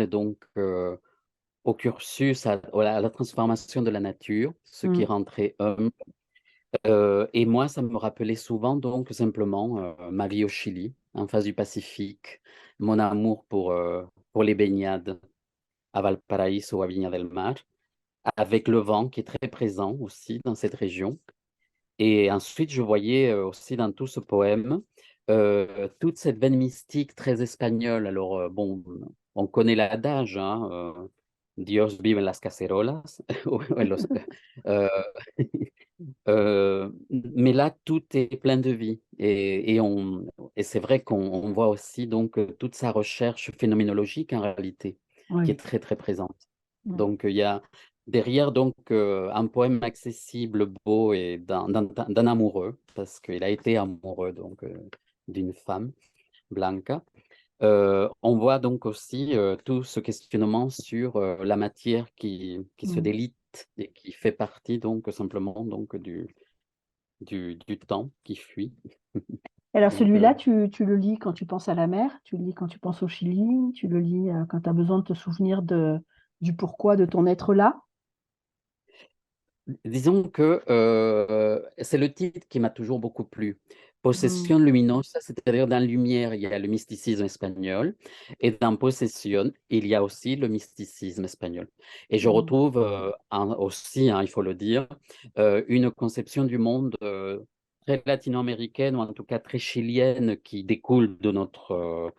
donc au cursus, à la transformation de la nature, ce qui mm, rentrait homme. Et moi, ça me rappelait souvent donc simplement ma vie au Chili, en face du Pacifique, mon amour pour les baignades à Valparaíso ou à Viña del Mar, avec le vent qui est très présent aussi dans cette région. Et ensuite, je voyais aussi dans tout ce poème toute cette veine mystique très espagnole. Alors, bon, on connaît l'adage, hein, Dios vive en las cacerolas. ou en euh, mais là, tout est plein de vie. Et c'est vrai qu'on voit aussi donc toute sa recherche phénoménologique en réalité, qui est oui. très, très présente. Mm. Donc, il y a derrière donc un poème accessible, beau et d'un amoureux, parce qu'il a été amoureux donc d'une femme, Blanca. On voit donc aussi tout ce questionnement sur la matière qui se Mm. délite et qui fait partie donc simplement donc du temps qui fuit. Alors Donc, celui-là, tu le lis quand tu penses à la mer, tu le lis quand tu penses au Chili, tu le lis quand tu as besoin de te souvenir du pourquoi de ton être là. disons que c'est le titre qui m'a toujours beaucoup plu. Mm, Possession luminosa, c'est-à-dire dans lumière, il y a le mysticisme espagnol, et dans possession, il y a aussi le mysticisme espagnol. Et je mm, retrouve aussi, hein, il faut le dire, une conception du monde très latino-américaine, ou en tout cas très chilienne, qui découle de notre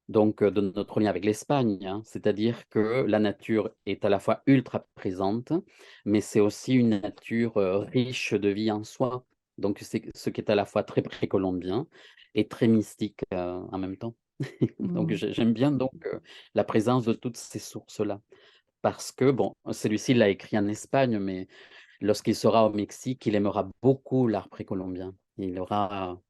lien avec l'Espagne, hein. C'est-à-dire que la nature est à la fois ultra présente, mais c'est aussi une nature riche de vie en soi. Donc c'est ce qui est à la fois très précolombien et très mystique en même temps. Donc mm. j'aime bien donc la présence de toutes ces sources-là. Parce que, bon, celui-ci l'a écrit en Espagne, mais lorsqu'il sera au Mexique, il aimera beaucoup l'art précolombien. Il aura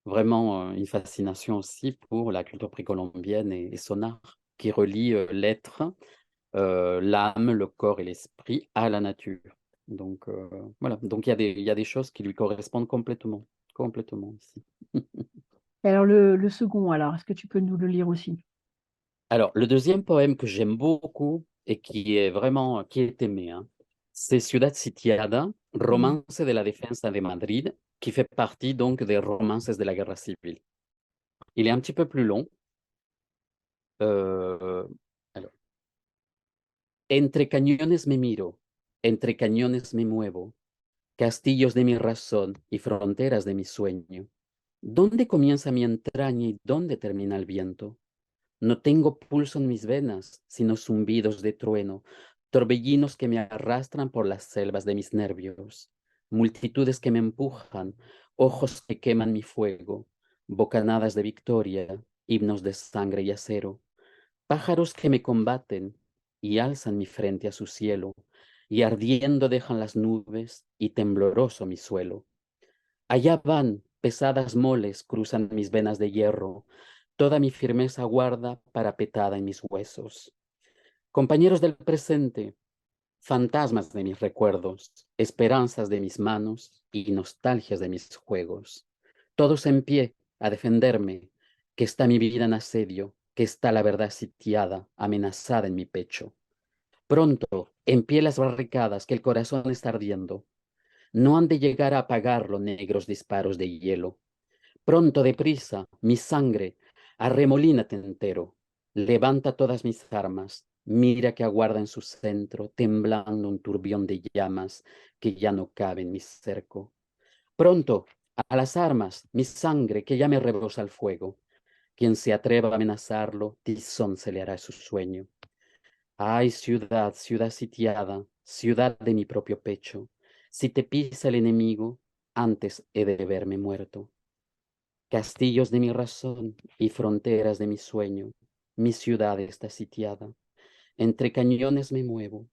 vraiment une fascination aussi pour la culture précolombienne et son art, qui relie l'être, l'âme, le corps et l'esprit à la nature. Donc voilà, donc il y a des choses qui lui correspondent complètement, complètement ici. Et alors le second, alors, est-ce que tu peux nous le lire aussi? Alors, le deuxième poème que j'aime beaucoup et qui est vraiment, qui est aimé, hein, c'est Ciudad Sitiada, Mm, Romance de la Defensa de Madrid, qui fait partie donc des romances de la guerre civile. Il est un petit peu plus long. Euh, alors, entre cañones me miro, entre cañones me muevo, castillos de mi razón y fronteras de mi sueño. ¿Dónde comienza mi entraña y dónde termina el viento? No tengo pulso en mis venas, sino zumbidos de trueno, torbellinos que me arrastran por las selvas de mis nervios, multitudes que me empujan, ojos que queman mi fuego, bocanadas de victoria, himnos de sangre y acero, pájaros que me combaten y alzan mi frente a su cielo, y ardiendo dejan las nubes y tembloroso mi suelo. Allá van, pesadas moles cruzan mis venas de hierro, toda mi firmeza guarda parapetada en mis huesos. Compañeros del presente, fantasmas de mis recuerdos, esperanzas de mis manos y nostalgias de mis juegos. Todos en pie a defenderme, que está mi vida en asedio, que está la verdad sitiada, amenazada en mi pecho. Pronto, en pie las barricadas, que el corazón está ardiendo. No han de llegar a apagarlo negros disparos de hielo. Pronto, deprisa, mi sangre, arremolínate entero. Levanta todas mis armas. Mira que aguarda en su centro, temblando un turbión de llamas que ya no cabe en mi cerco. Pronto, a las armas, mi sangre, que ya me rebosa el fuego. Quien se atreva a amenazarlo, tizón se le hará su sueño. Ay, ciudad, ciudad sitiada, ciudad de mi propio pecho, si te pisa el enemigo, antes he de verme muerto. Castillos de mi razón y fronteras de mi sueño, mi ciudad está sitiada. Entre cañones me muevo.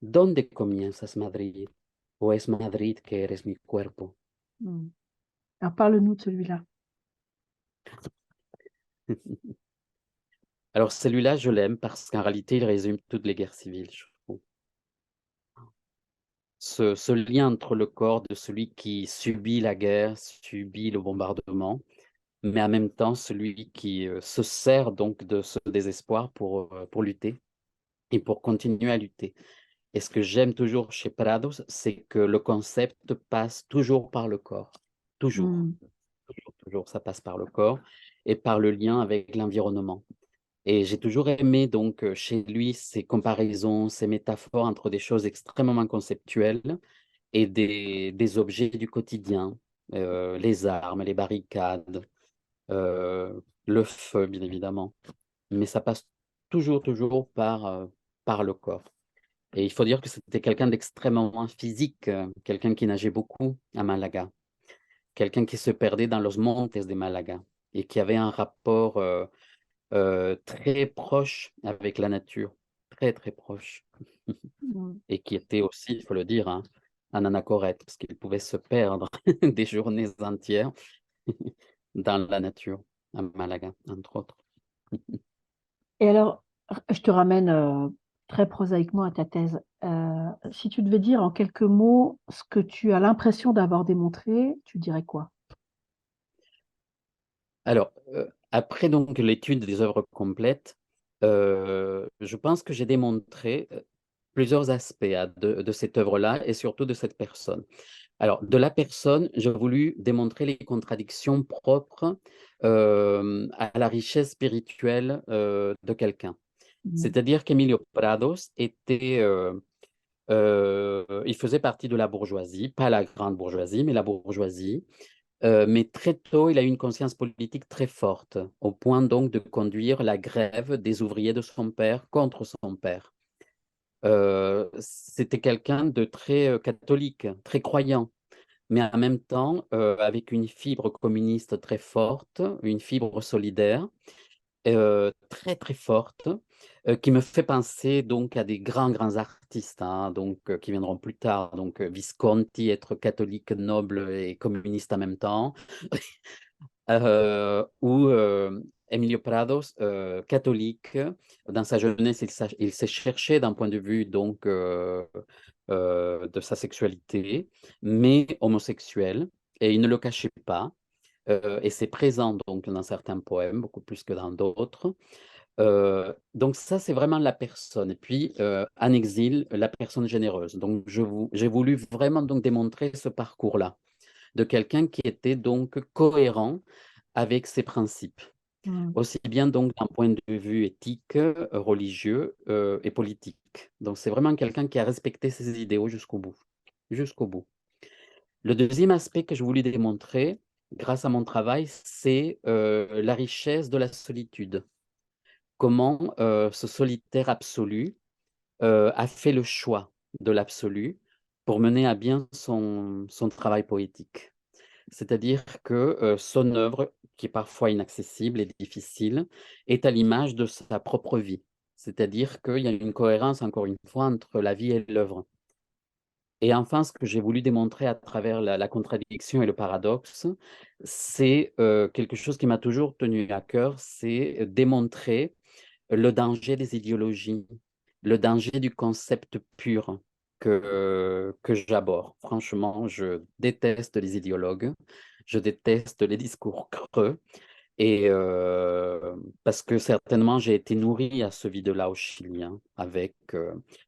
¿Dónde comienzas, Madrid? ¿O es Madrid que eres mi cuerpo? Mm. Alors, parle-nous de celui-là. Alors celui-là, je l'aime parce qu'en réalité, il résume toutes les guerres civiles, je trouve. Ce lien entre le corps de celui qui subit la guerre, subit le bombardement, mais en même temps celui qui se sert donc de ce désespoir pour lutter et pour continuer à lutter. Et ce que j'aime toujours chez Prados, c'est que le concept passe toujours par le corps. Toujours, Mm. toujours, toujours, ça passe par le corps et par le lien avec l'environnement. Et j'ai toujours aimé donc chez lui ces comparaisons, ces métaphores entre des choses extrêmement conceptuelles et des objets du quotidien, les armes, les barricades, le feu, bien évidemment. Mais ça passe toujours, toujours par le corps. Et il faut dire que c'était quelqu'un d'extrêmement physique, quelqu'un qui nageait beaucoup à Malaga, quelqu'un qui se perdait dans los montes de Malaga et qui avait un rapport très proche avec la nature, très, très proche. Mm. Et qui était aussi, il faut le dire, hein, un anachorète, parce qu'il pouvait se perdre des journées entières dans la nature, à Malaga, entre autres. Et alors, je te ramène très prosaïquement à ta thèse. Si tu devais dire en quelques mots ce que tu as l'impression d'avoir démontré, tu dirais quoi? Alors, après donc l'étude des œuvres complètes, je pense que j'ai démontré plusieurs aspects de cette œuvre-là et surtout de cette personne. Alors, de la personne, j'ai voulu démontrer les contradictions propres à la richesse spirituelle de quelqu'un. Mm. C'est-à-dire qu'Emilio Prados il faisait partie de la bourgeoisie, pas la grande bourgeoisie, mais la bourgeoisie. Mais très tôt, il a eu une conscience politique très forte, au point donc de conduire la grève des ouvriers de son père contre son père. C'était quelqu'un de très catholique, très croyant, mais en même temps avec une fibre communiste très forte, une fibre solidaire très très forte, qui me fait penser donc à des grands grands artistes, hein, donc qui viendront plus tard. Donc Visconti, être catholique, noble et communiste en même temps, ou Emilio Prados, catholique. Dans sa jeunesse, il s'est cherché d'un point de vue donc de sa sexualité, mais homosexuel, et il ne le cachait pas. Et c'est présent donc dans certains poèmes, beaucoup plus que dans d'autres. Donc ça, c'est vraiment la personne. Et puis, en exil, la personne généreuse. Donc, j'ai voulu vraiment donc démontrer ce parcours-là de quelqu'un qui était donc cohérent avec ses principes, Mm. aussi bien donc d'un point de vue éthique, religieux et politique. Donc, c'est vraiment quelqu'un qui a respecté ses idéaux jusqu'au bout, jusqu'au bout. Le deuxième aspect que je voulais démontrer, grâce à mon travail, c'est la richesse de la solitude. Comment ce solitaire absolu a fait le choix de l'absolu pour mener à bien son travail poétique. C'est-à-dire que son œuvre, qui est parfois inaccessible et difficile, est à l'image de sa propre vie. C'est-à-dire qu'il y a une cohérence, encore une fois, entre la vie et l'œuvre. Et enfin, ce que j'ai voulu démontrer à travers la contradiction et le paradoxe, c'est quelque chose qui m'a toujours tenu à cœur, c'est démontrer le danger des idéologies, le danger du concept pur que j'aborde. Franchement, je déteste les idéologues, je déteste les discours creux, et parce que certainement j'ai été nourri à ce vide-là au Chili, hein, avec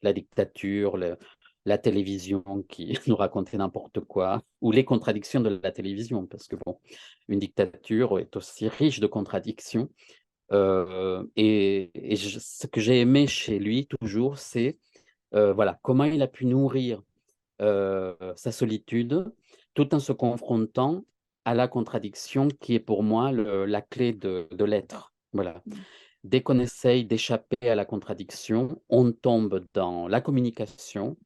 la dictature, la télévision qui nous racontait n'importe quoi, ou les contradictions de la télévision, parce que bon, une dictature est aussi riche de contradictions. Ce que j'ai aimé chez lui toujours, c'est voilà, comment il a pu nourrir sa solitude tout en se confrontant à la contradiction qui est pour moi la clé de l'être. Voilà. Dès qu'on essaye d'échapper à la contradiction, on tombe dans la communication,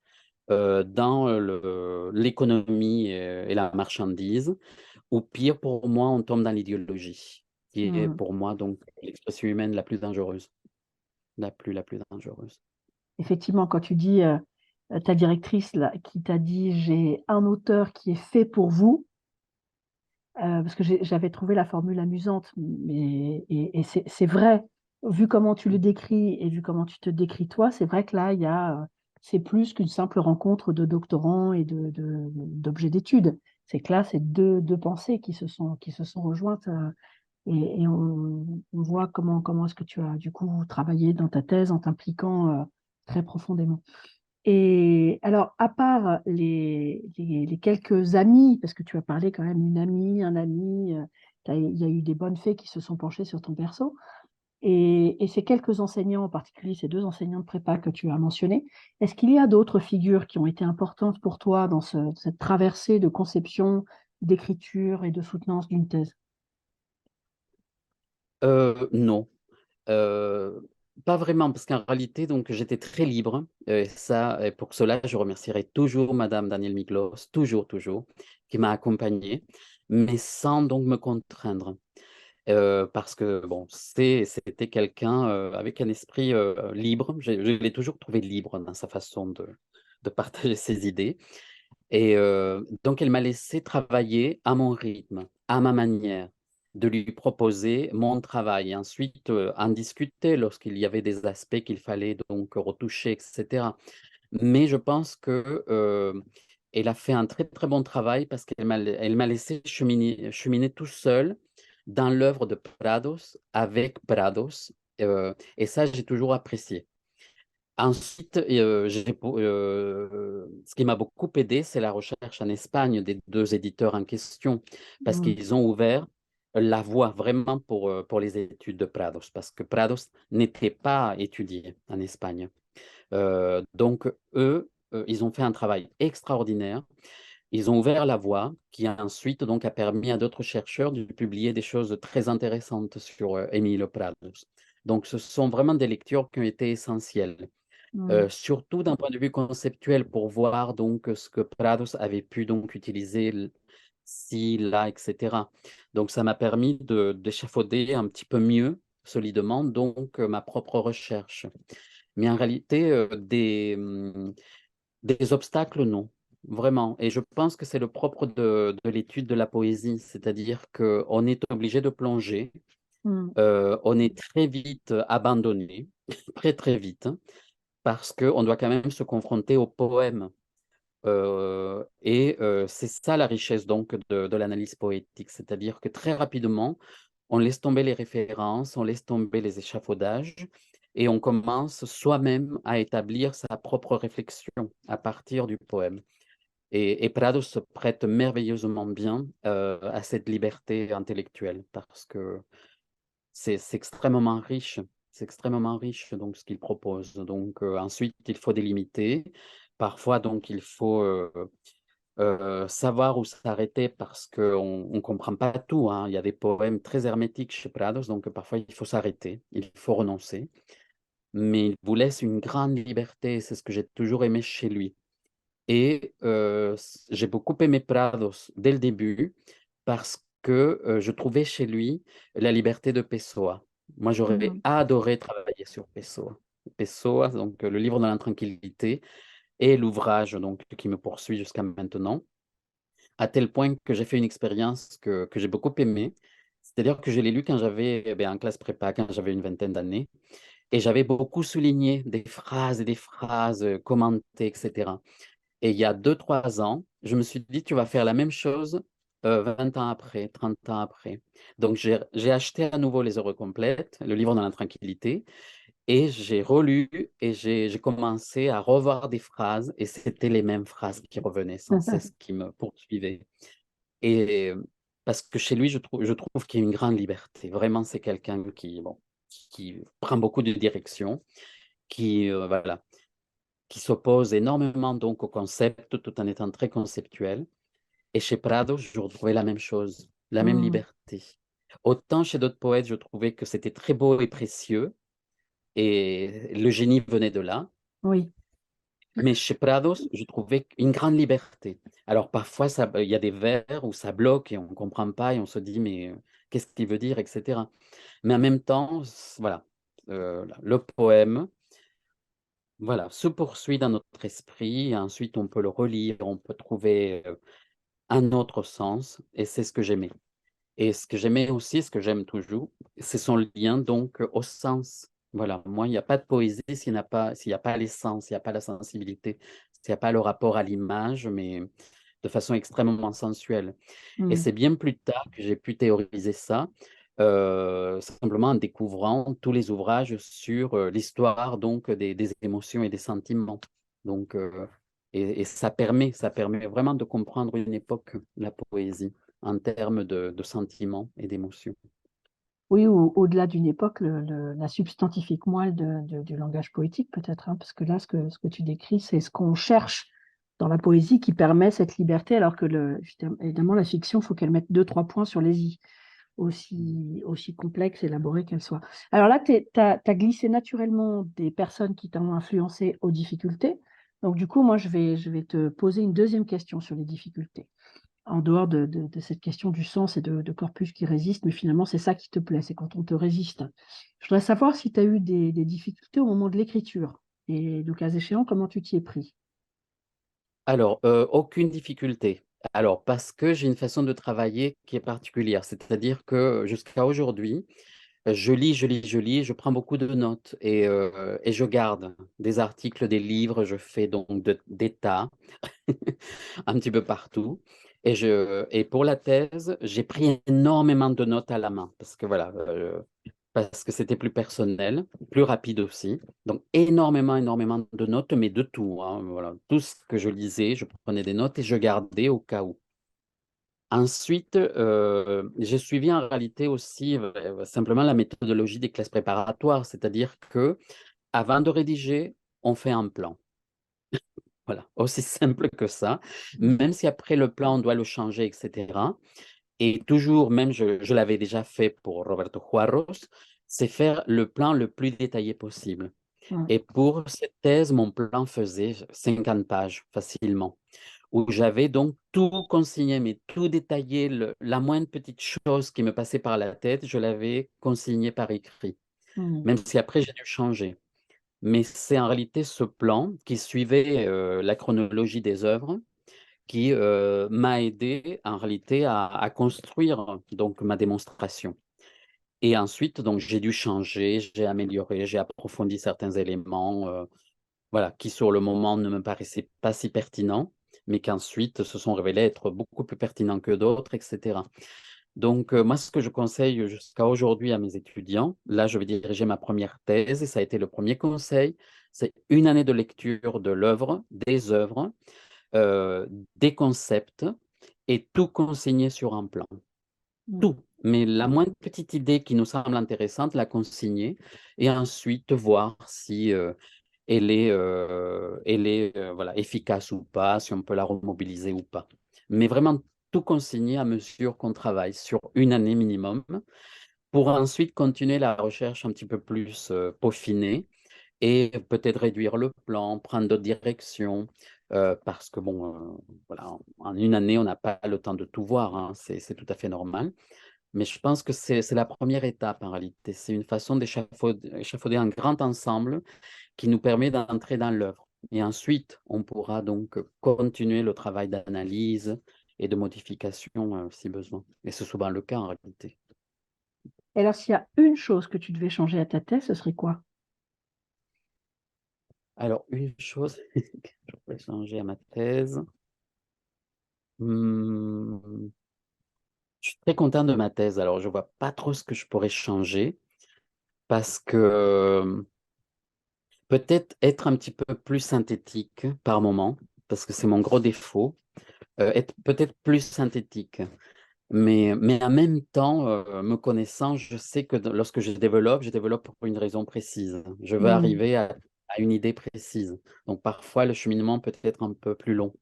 dans l'économie et la marchandise, ou pire, pour moi, on tombe dans l'idéologie, qui est Mmh. pour moi donc l'expression humaine la plus dangereuse, la plus dangereuse. Effectivement, quand tu dis, ta directrice là, qui t'a dit: «J'ai un auteur qui est fait pour vous», parce que j'avais trouvé la formule amusante, mais c'est vrai, vu comment tu le décris et vu comment tu te décris toi, c'est vrai que là, il y a, c'est plus qu'une simple rencontre de doctorants et d'objets d'études. C'est que là, c'est deux pensées qui se sont rejointes, et on voit comment est-ce que tu as, du coup, travaillé dans ta thèse en t'impliquant, très profondément. Et alors, à part les quelques amis, parce que tu as parlé quand même d'une amie, un ami, il y a eu des bonnes fées qui se sont penchées sur ton perso, et ces quelques enseignants, en particulier ces 2 enseignants de prépa que tu as mentionnés, est-ce qu'il y a d'autres figures qui ont été importantes pour toi dans cette traversée de conception, d'écriture et de soutenance d'une thèse? Non, heu, pas vraiment, parce qu'en réalité, donc j'étais très libre, et ça, et pour cela, je remercierai toujours madame Danielle Miglos, toujours, toujours, qui m'a accompagné, mais sans donc me contraindre. Parce que bon, c'était quelqu'un, avec un esprit, libre. Je l'ai toujours trouvé libre dans sa façon de partager ses idées, et donc elle m'a laissé travailler à mon rythme, à ma manière, de lui proposer mon travail et ensuite, en discuter lorsqu'il y avait des aspects qu'il fallait donc retoucher et cetera. Mais je pense que, elle a fait un très, très bon travail parce qu'elle m'a laissé cheminer tout seul dans l'œuvre de Prados, avec Prados, et ça, j'ai toujours apprécié. Ensuite, ce qui m'a beaucoup aidé, c'est la recherche en Espagne des 2 éditeurs en question, parce Mmh. qu'ils ont ouvert la voie vraiment pour les études de Prados, parce que Prados n'était pas étudié en Espagne. Donc eux, ils ont fait un travail extraordinaire. Ils ont ouvert la voie qui ensuite donc a permis à d'autres chercheurs de publier des choses très intéressantes sur, Emilio Prados. Donc ce sont vraiment des lectures qui ont été essentielles, Mmh. surtout d'un point de vue conceptuel pour voir donc ce que Prados avait pu donc utiliser ci, là, et cetera. Donc ça m'a permis d'échafauder un petit peu mieux, solidement donc, ma propre recherche. Mais en réalité, des obstacles, non, vraiment. Et je pense que c'est le propre de l'étude de la poésie, c'est-à-dire qu'on est obligé de plonger, Mmh. on est très vite abandonné, très, très vite, hein, parce qu'on doit quand même se confronter au poème. C'est ça la richesse donc de l'analyse poétique, c'est-à-dire que très rapidement, on laisse tomber les références, on laisse tomber les échafaudages et on commence soi-même à établir sa propre réflexion à partir du poème. Et Prado se prête merveilleusement bien à cette liberté intellectuelle parce que c'est extrêmement riche. C'est extrêmement riche donc ce qu'il propose. Donc ensuite, il faut délimiter. Parfois donc il faut, savoir où s'arrêter parce qu'on ne comprend pas tout, hein. Il y a des poèmes très hermétiques chez Prados, donc parfois il faut s'arrêter, il faut renoncer. Mais il vous laisse une grande liberté, c'est ce que j'ai toujours aimé chez lui. Et j'ai beaucoup aimé Prados dès le début parce que je trouvais chez lui la liberté de Pessoa. Moi, j'aurais Mhm. adoré travailler sur Pessoa. Pessoa, donc le livre de l'intranquillité et l'ouvrage donc qui me poursuit jusqu'à maintenant, à tel point que j'ai fait une expérience que j'ai beaucoup aimée. C'est-à-dire que je l'ai lu quand j'avais, en classe prépa, quand j'avais une vingtaine d'années, et j'avais beaucoup souligné des phrases et des phrases commentées, etc. Et il y a 2 3 ans, je me suis dit, tu vas faire la même chose 20 ans après, 30 ans après. Donc, j'ai acheté à nouveau Les Heures complètes, le livre dans la tranquillité, et j'ai relu et j'ai commencé à revoir des phrases, et c'était les mêmes phrases qui revenaient sans cesse, qui me poursuivaient. Et parce que chez lui, je trouve qu'il y a une grande liberté. Vraiment, c'est quelqu'un qui, bon, qui prend beaucoup de direction, qui, voilà, qui s'oppose énormément donc au concept tout en étant très conceptuel. Et chez Prado, je retrouvais la même chose, la même Mhm. liberté. Autant chez d'autres poètes, je trouvais que c'était très beau et précieux, et le génie venait de là. Oui. Mais chez Prados, je trouvais une grande liberté. Alors parfois, il y a des vers où ça bloque et on ne comprend pas et on se dit, mais qu'est-ce qu'il veut dire, etc. Mais en même temps, voilà, le poème, voilà, se poursuit dans notre esprit. Et ensuite, on peut le relire, on peut trouver un autre sens, et c'est ce que j'aimais. Et ce que j'aimais aussi, ce que j'aime toujours, c'est son lien donc au sens. Voilà, moi, il n'y a pas de poésie s'il n'y a pas l'essence, s'il n'y a pas la sensibilité, s'il n'y a pas le rapport à l'image, mais de façon extrêmement sensuelle. Et Mhm. c'est bien plus tard que j'ai pu théoriser ça, simplement en découvrant tous les ouvrages sur l'histoire donc des émotions et des sentiments. Donc, et ça permet vraiment de comprendre une époque, la poésie, en termes de sentiments et d'émotions. Oui, ou au-delà d'une époque, la substantifique moelle du langage poétique, peut-être, hein, parce que là, ce que tu décris, c'est ce qu'on cherche dans la poésie qui permet cette liberté, alors que évidemment, la fiction, il faut qu'elle mette deux, trois points sur les i, aussi complexe, élaborée qu'elle soit. Alors là, tu as glissé naturellement des personnes qui t'ont influencé aux difficultés. Donc, du coup, moi, je vais te poser une deuxième question sur les difficultés en dehors de cette question du sens et de corpus qui résiste, mais finalement, c'est ça qui te plaît, c'est quand on te résiste. Je voudrais savoir si tu as eu des difficultés au moment de l'écriture et, le cas échéant, comment tu t'y es pris. Alors, aucune difficulté. Alors, parce que j'ai une façon de travailler qui est particulière, c'est-à-dire que jusqu'à aujourd'hui, je lis, je lis, je lis, je prends beaucoup de notes, et je garde des articles, des livres, je fais donc des tas un petit peu partout. Et pour la thèse, j'ai pris énormément de notes à la main parce que voilà, parce que c'était plus personnel, plus rapide aussi. Donc énormément, énormément de notes, mais de tout, hein, voilà. Tout ce que je lisais, je prenais des notes et je gardais au cas où. Ensuite, j'ai suivi en réalité aussi simplement la méthodologie des classes préparatoires, c'est-à-dire que avant de rédiger, on fait un plan. Voilà, aussi simple que ça, même si après le plan, on doit le changer, etc. Et toujours, même je l'avais déjà fait pour Roberto Juarros, c'est faire le plan le plus détaillé possible. Mm. Et pour cette thèse, mon plan faisait 50 pages facilement, où j'avais donc tout consigné, mais tout détaillé, la moindre petite chose qui me passait par la tête, je l'avais consigné par écrit, Mm. même si après j'ai dû changer. Mais c'est en réalité ce plan qui suivait la chronologie des œuvres qui m'a aidé en réalité à construire donc ma démonstration. Et ensuite, donc j'ai dû changer, j'ai amélioré, j'ai approfondi certains éléments, voilà, qui sur le moment ne me paraissaient pas si pertinents, mais qu'ensuite se sont révélés être beaucoup plus pertinents que d'autres, etc. Donc, moi, ce que je conseille jusqu'à aujourd'hui à mes étudiants, là, je vais diriger ma première thèse et ça a été le premier conseil, c'est une année de lecture de l'œuvre, des œuvres, euh, des concepts, et tout consigner sur un plan. Mm. Tout. Mais la moindre petite idée qui nous semble intéressante, la consigner et ensuite voir si voilà, efficace ou pas, si on peut la remobiliser ou pas. Mais vraiment tout consigner à mesure qu'on travaille sur une année minimum pour ensuite continuer la recherche un petit peu plus peaufinée et peut-être réduire le plan, prendre d'autres directions, parce que bon, voilà, en une année, on n'a pas le temps de tout voir, hein, c'est tout à fait normal. Mais je pense que c'est la première étape en réalité. C'est une façon d'échafauder un grand ensemble qui nous permet d'entrer dans l'œuvre. Et ensuite, on pourra donc continuer le travail d'analyse et de modification si besoin. Et c'est souvent le cas en réalité. Et alors, s'il y a une chose que tu devais changer à ta thèse, ce serait quoi? Alors, une chose que je pourrais changer à ma thèse. Hmm, je suis très content de ma thèse. Alors, je vois pas trop ce que je pourrais changer parce que peut-être être un petit peu plus synthétique par moment, parce que c'est mon gros défaut. Être peut-être plus synthétique. Mais en même temps, me connaissant, je sais que lorsque je développe pour une raison précise. Je veux Mmh. arriver à une idée précise. Donc parfois, le cheminement peut être un peu plus long.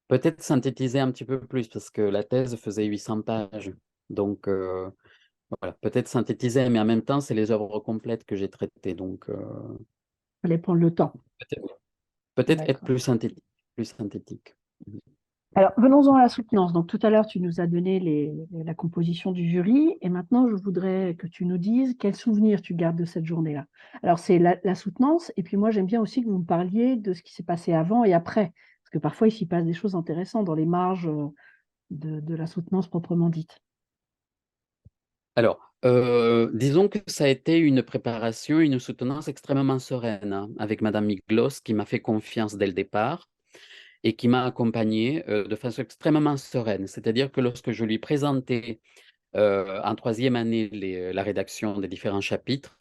Peut-être synthétiser un petit peu plus, parce que la thèse faisait 800 pages. Donc voilà, peut-être synthétiser, mais en même temps, c'est les œuvres complètes que j'ai traitées. Donc Fallait prendre le temps. peut-être peut-être être D'accord. plus synthétique. Plus synthétique. Alors, venons-en à la soutenance. Donc, tout à l'heure, tu nous as donné la composition du jury, et maintenant, je voudrais que tu nous dises quels souvenirs tu gardes de cette journée-là. Alors, c'est la soutenance, et puis moi, j'aime bien aussi que vous me parliez de ce qui s'est passé avant et après, parce que parfois, il s'y passe des choses intéressantes dans les marges de la soutenance proprement dite. Alors, disons que ça a été une préparation, une soutenance extrêmement sereine, hein, avec Madame Miglos, qui m'a fait confiance dès le départ et qui m'a accompagné de façon extrêmement sereine. C'est-à-dire que lorsque je lui présentais en troisième année la rédaction des différents chapitres,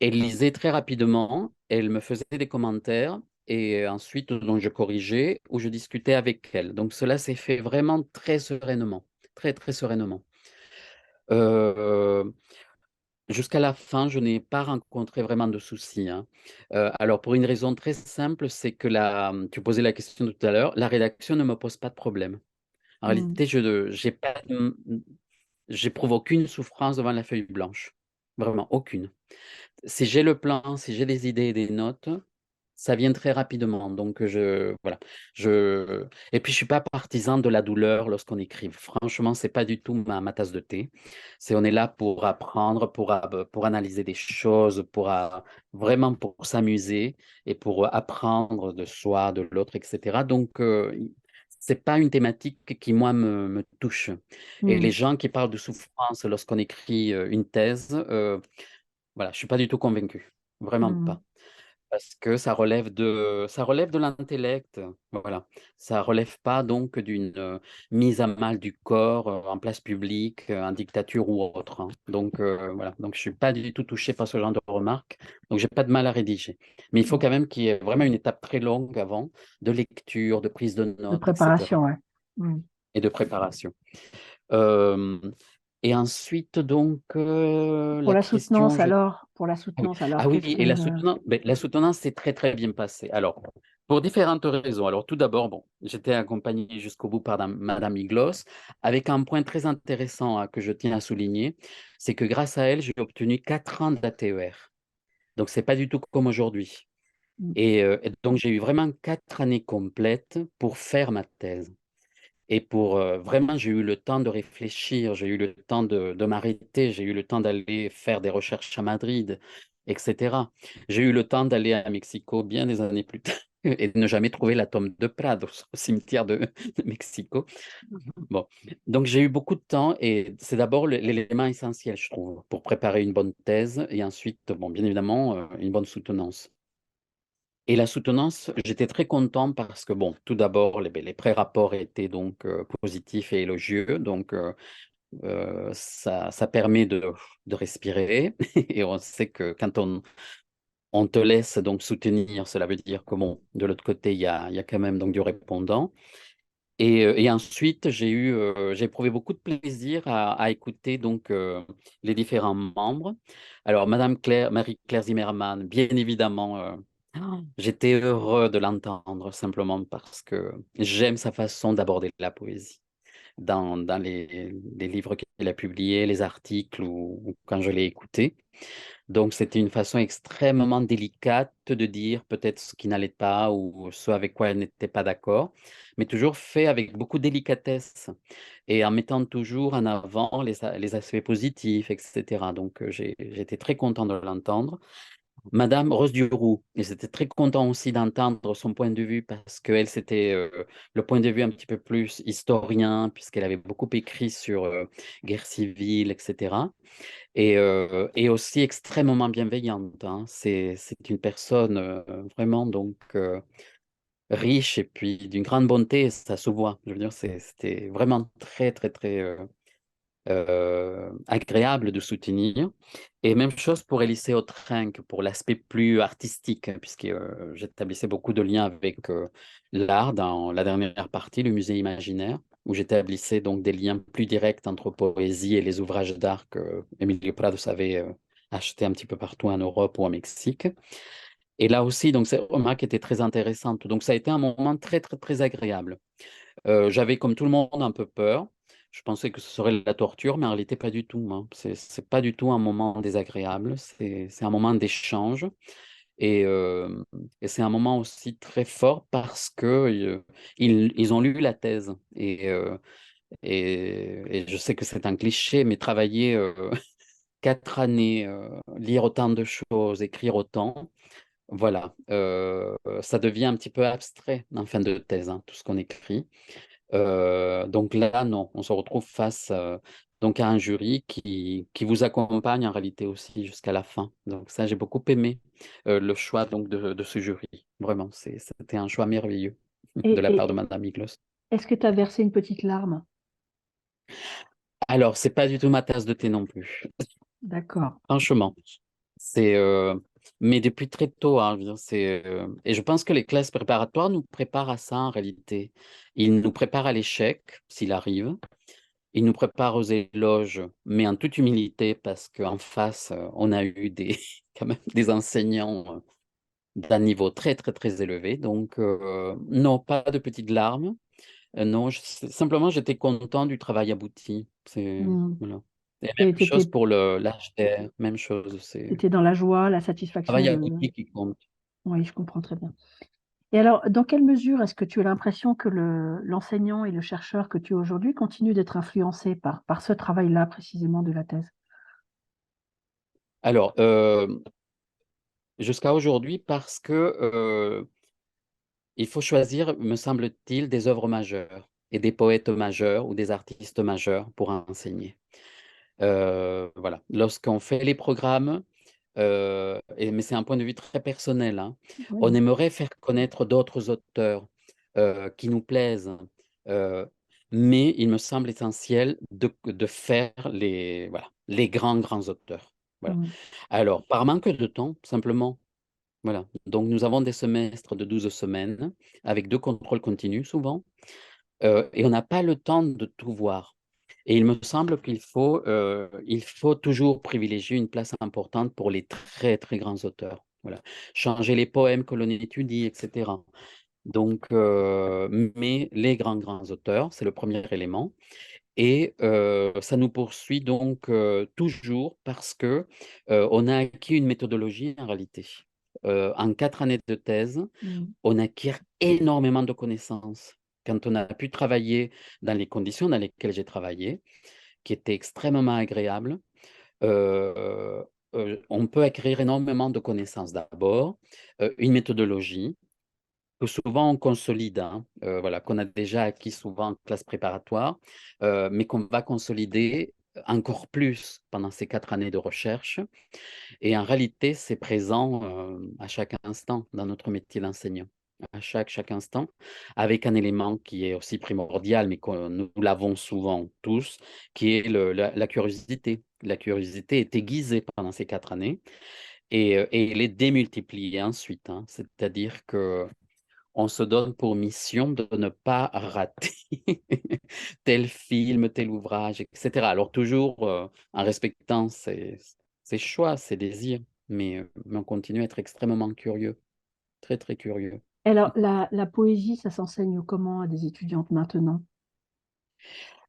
elle lisait très rapidement, elle me faisait des commentaires et ensuite donc, je corrigeais ou je discutais avec elle. Donc cela s'est fait vraiment très sereinement, très très sereinement. Euh, Jusqu'à la fin, je n'ai pas rencontré vraiment de soucis, hein. Alors pour une raison très simple, c'est que tu posais la question tout à l'heure, la rédaction ne me pose pas de problème. En Mm. réalité, j'éprouve aucune souffrance devant la feuille blanche. Vraiment, aucune. Si j'ai le plan, si j'ai des idées et des notes, ça vient très rapidement. Donc, voilà. Et puis, je suis pas partisan de la douleur lorsqu'on écrit. Franchement, c'est pas du tout ma tasse de thé. On est là pour apprendre, pour analyser des choses, vraiment pour s'amuser et pour apprendre de soi, de l'autre, etc. Donc, c'est pas une thématique qui, moi, me touche. Et les Mm. gens qui parlent de souffrance lorsqu'on écrit une thèse, voilà, je suis pas du tout convaincu. Vraiment Mm. pas. Parce que ça relève de l'intellect, voilà. Ça relève pas donc d'une mise à mal du corps en place publique, en dictature ou autre, hein. Donc voilà. Donc je suis pas du tout touché par ce genre de remarques. Donc j'ai pas de mal à rédiger. Mais il faut Bon. quand même qu'il y ait vraiment une étape très longue avant de lecture, de prise de De notes, etc. préparation, ouais. Mm. et de préparation. Euh, et ensuite donc Pour la la question, soutenance, alors, pour la ah oui, soutenance, alors, ah oui, qu'est-ce que... et la soutenance s'est très très bien passée. Alors, pour différentes raisons. Alors, tout d'abord, bon, j'étais accompagné jusqu'au bout par Madame Iglos, avec un point très intéressant que je tiens à souligner, c'est que grâce à elle, j'ai obtenu 4 ans d'ATER. Donc, c'est pas du tout comme aujourd'hui. Mm. Et donc, j'ai eu vraiment 4 années complètes pour faire ma thèse. Et pour vraiment, j'ai eu le temps de réfléchir, j'ai eu le temps de m'arrêter, j'ai eu le temps d'aller faire des recherches à Madrid, etc. J'ai eu le temps d'aller à Mexico bien des années plus tard et de ne jamais trouver la tombe de Prado au cimetière de Mexico. Bon, donc j'ai eu beaucoup de temps et c'est d'abord l'élément essentiel, je trouve, pour préparer une bonne thèse et ensuite, bon, bien évidemment, une bonne soutenance. Et la soutenance, j'étais très content parce que, bon, tout d'abord, les pré-rapports étaient donc positifs et élogieux. Donc, ça permet de respirer. Et on sait que quand on te laisse donc soutenir, cela veut dire que, bon, de l'autre côté, il y a quand même donc du répondant. Et ensuite, j'ai éprouvé beaucoup de plaisir à écouter donc les différents membres. Alors, Marie-Claire Zimmermann, bien évidemment. J'étais heureux de l'entendre simplement parce que j'aime sa façon d'aborder la poésie. Dans les livres qu'il a publiés, les articles ou quand je l'ai écouté. Donc, c'était une façon extrêmement délicate de dire peut-être ce qui n'allait pas ou ce avec quoi elle n'était pas d'accord, mais toujours fait avec beaucoup de délicatesse et en mettant toujours en avant les aspects positifs, etc. Donc, j'étais très content de l'entendre. Madame Rose Duroux, et j'étais très content aussi d'entendre son point de vue parce qu'elle, c'était le point de vue un petit peu plus historien, puisqu'elle avait beaucoup écrit sur guerre civile, etc. Et aussi extrêmement bienveillante, hein. C'est une personne vraiment donc riche et puis d'une grande bonté, ça se voit. Je veux dire, c'était vraiment très, très, très agréable de soutenir. Et même chose pour Élisée Autrinque, pour l'aspect plus artistique, hein, puisque j'établissais beaucoup de liens avec l'art dans la dernière partie, le musée imaginaire, où j'établissais donc des liens plus directs entre poésie et les ouvrages d'art que Emilio Prado avait acheté un petit peu partout en Europe ou au Mexique. Et là aussi, donc, c'est une remarque était très intéressante. Donc, ça a été un moment très, très, très agréable. J'avais, comme tout le monde, un peu peur. Je pensais que ce serait la torture, mais en réalité, pas du tout, hein. C'est pas du tout un moment désagréable. C'est un moment d'échange. Et, euh, et c'est un moment aussi très fort parce que ils ont lu la thèse. Et je sais que c'est un cliché, mais travailler 4 années, lire autant de choses, écrire autant, voilà, ça devient un petit peu abstrait en fin de thèse, hein, tout ce qu'on écrit. Donc là, non, on se retrouve face donc à un jury qui vous accompagne en réalité aussi jusqu'à la fin. Donc ça, j'ai beaucoup aimé le choix donc de ce jury. Vraiment, c'était un choix merveilleux de Et, la part de et Madame Miglos. est-ce que tu as versé une petite larme? Alors, c'est pas du tout ma tasse de thé non plus, D'accord. franchement. C'est mais depuis très tôt, hein, je veux dire, et je pense que les classes préparatoires nous préparent à ça en réalité. Ils nous préparent à l'échec, s'il arrive. Il nous prépare aux éloges, mais en toute humilité, parce qu'en face, on a eu quand même des enseignants d'un niveau très, très, très élevé. Donc, non, pas de petites larmes. Non, simplement, j'étais content du travail abouti. Hmm. Voilà. Et même Tu chose étais pour l'HDR, même chose. C'est le dans la joie, la satisfaction travail de... abouti qui compte. Oui, je comprends très bien. Et alors, dans quelle mesure est-ce que tu as l'impression que l'enseignant et le chercheur que tu es aujourd'hui continuent d'être influencés par ce travail-là précisément de la thèse? Alors, jusqu'à aujourd'hui, parce que il faut choisir, me semble-t-il, des œuvres majeures et des poètes majeurs ou des artistes majeurs pour enseigner. Voilà. Lorsqu'on fait les programmes, mais c'est un point de vue très personnel, hein, on Oui. aimerait faire connaître d'autres auteurs qui nous plaisent, euh, mais il me semble essentiel de faire voilà, les grands, grands auteurs. Voilà. Hmm. Alors, par manque de temps, simplement, voilà. Donc, nous avons des semestres de 12 semaines avec 2 contrôles continus souvent, et on n'a pas le temps de tout voir. Et il me semble il faut toujours privilégier une place importante pour les très, très grands auteurs. Voilà. Changer les poèmes que l'on étudie, etc. Donc, mais les grands, grands auteurs, c'est le premier élément. Et ça nous poursuit donc toujours parce que on a acquis une méthodologie en réalité. En 4 années de thèse, Hmm. on acquiert énormément de connaissances. Quand on a pu travailler dans les conditions dans lesquelles j'ai travaillé, qui étaient extrêmement agréables, euh, on peut acquérir énormément de connaissances. D'abord, une méthodologie que souvent on consolide, hein, voilà, qu'on a déjà acquis souvent en classe préparatoire, mais qu'on va consolider encore plus pendant ces 4 années de recherche. Et en réalité, c'est présent à chaque instant dans notre métier d'enseignant, à chaque instant, avec un élément qui est aussi primordial, mais que nous l'avons souvent tous, qui est la curiosité. La curiosité est aiguisée pendant ces 4 années et elle est démultipliée ensuite, hein. C'est-à-dire que on se donne pour mission de ne pas rater tel film, tel ouvrage, etc. Alors toujours en respectant ses choix, ses désirs, mais on continue à être extrêmement curieux. très, très curieux. Alors, la poésie, ça s'enseigne comment à des étudiantes maintenant?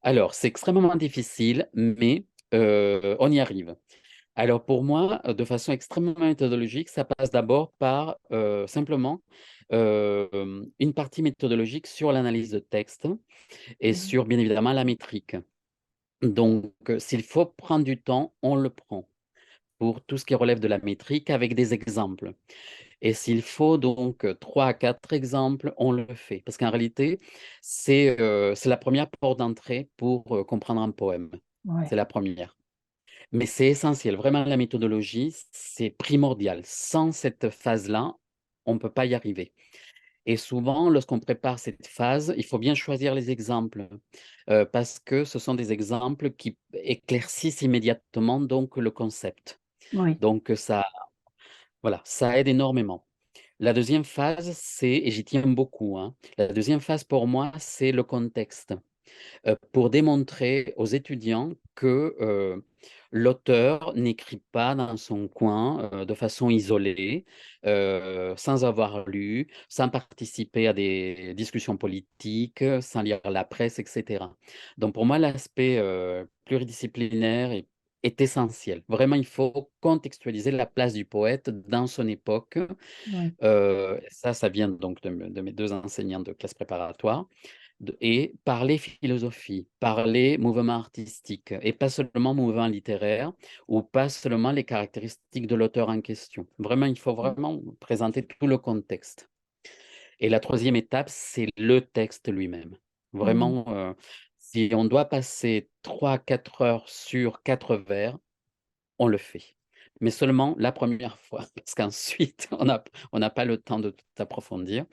Alors, c'est extrêmement difficile, mais on y arrive. Alors pour moi, de façon extrêmement méthodologique, ça passe d'abord par, simplement, une partie méthodologique sur l'analyse de texte et Mhm. sur, bien évidemment, la métrique. Donc, s'il faut prendre du temps, on le prend pour tout ce qui relève de la métrique avec des exemples. Et s'il faut donc 3 à 4 exemples, on le fait. Parce qu'en réalité, c'est la première porte d'entrée pour comprendre un poème. Ouais, C'est la première. Mais c'est essentiel. Vraiment, la méthodologie, c'est primordial. Sans cette phase-là, on ne peut pas y arriver. Et souvent, lorsqu'on prépare cette phase, il faut bien choisir les exemples parce que ce sont des exemples qui éclaircissent immédiatement donc le concept. oui, Donc ça, voilà, ça aide énormément. La deuxième phase, c'est, et j'y tiens beaucoup, hein, la deuxième phase pour moi, c'est le contexte. Pour démontrer aux étudiants que l'auteur n'écrit pas dans son coin de façon isolée, sans avoir lu, sans participer à des discussions politiques, sans lire la presse, etc. Donc pour moi, l'aspect pluridisciplinaire est essentiel. Vraiment, il faut contextualiser la place du poète dans son époque. oui, Ça vient donc de mes deux enseignants de classe préparatoire et parler philosophie, parler mouvement artistique, et pas seulement mouvement littéraire, ou pas seulement les caractéristiques de l'auteur en question. Vraiment, il faut vraiment présenter tout le contexte. Et la troisième étape, c'est le texte lui-même. mhm. Vraiment, si on doit passer 3 à 4 heures sur 4 vers, on le fait. Mais seulement la première fois, parce qu'ensuite, on n'a pas le temps de tout approfondir.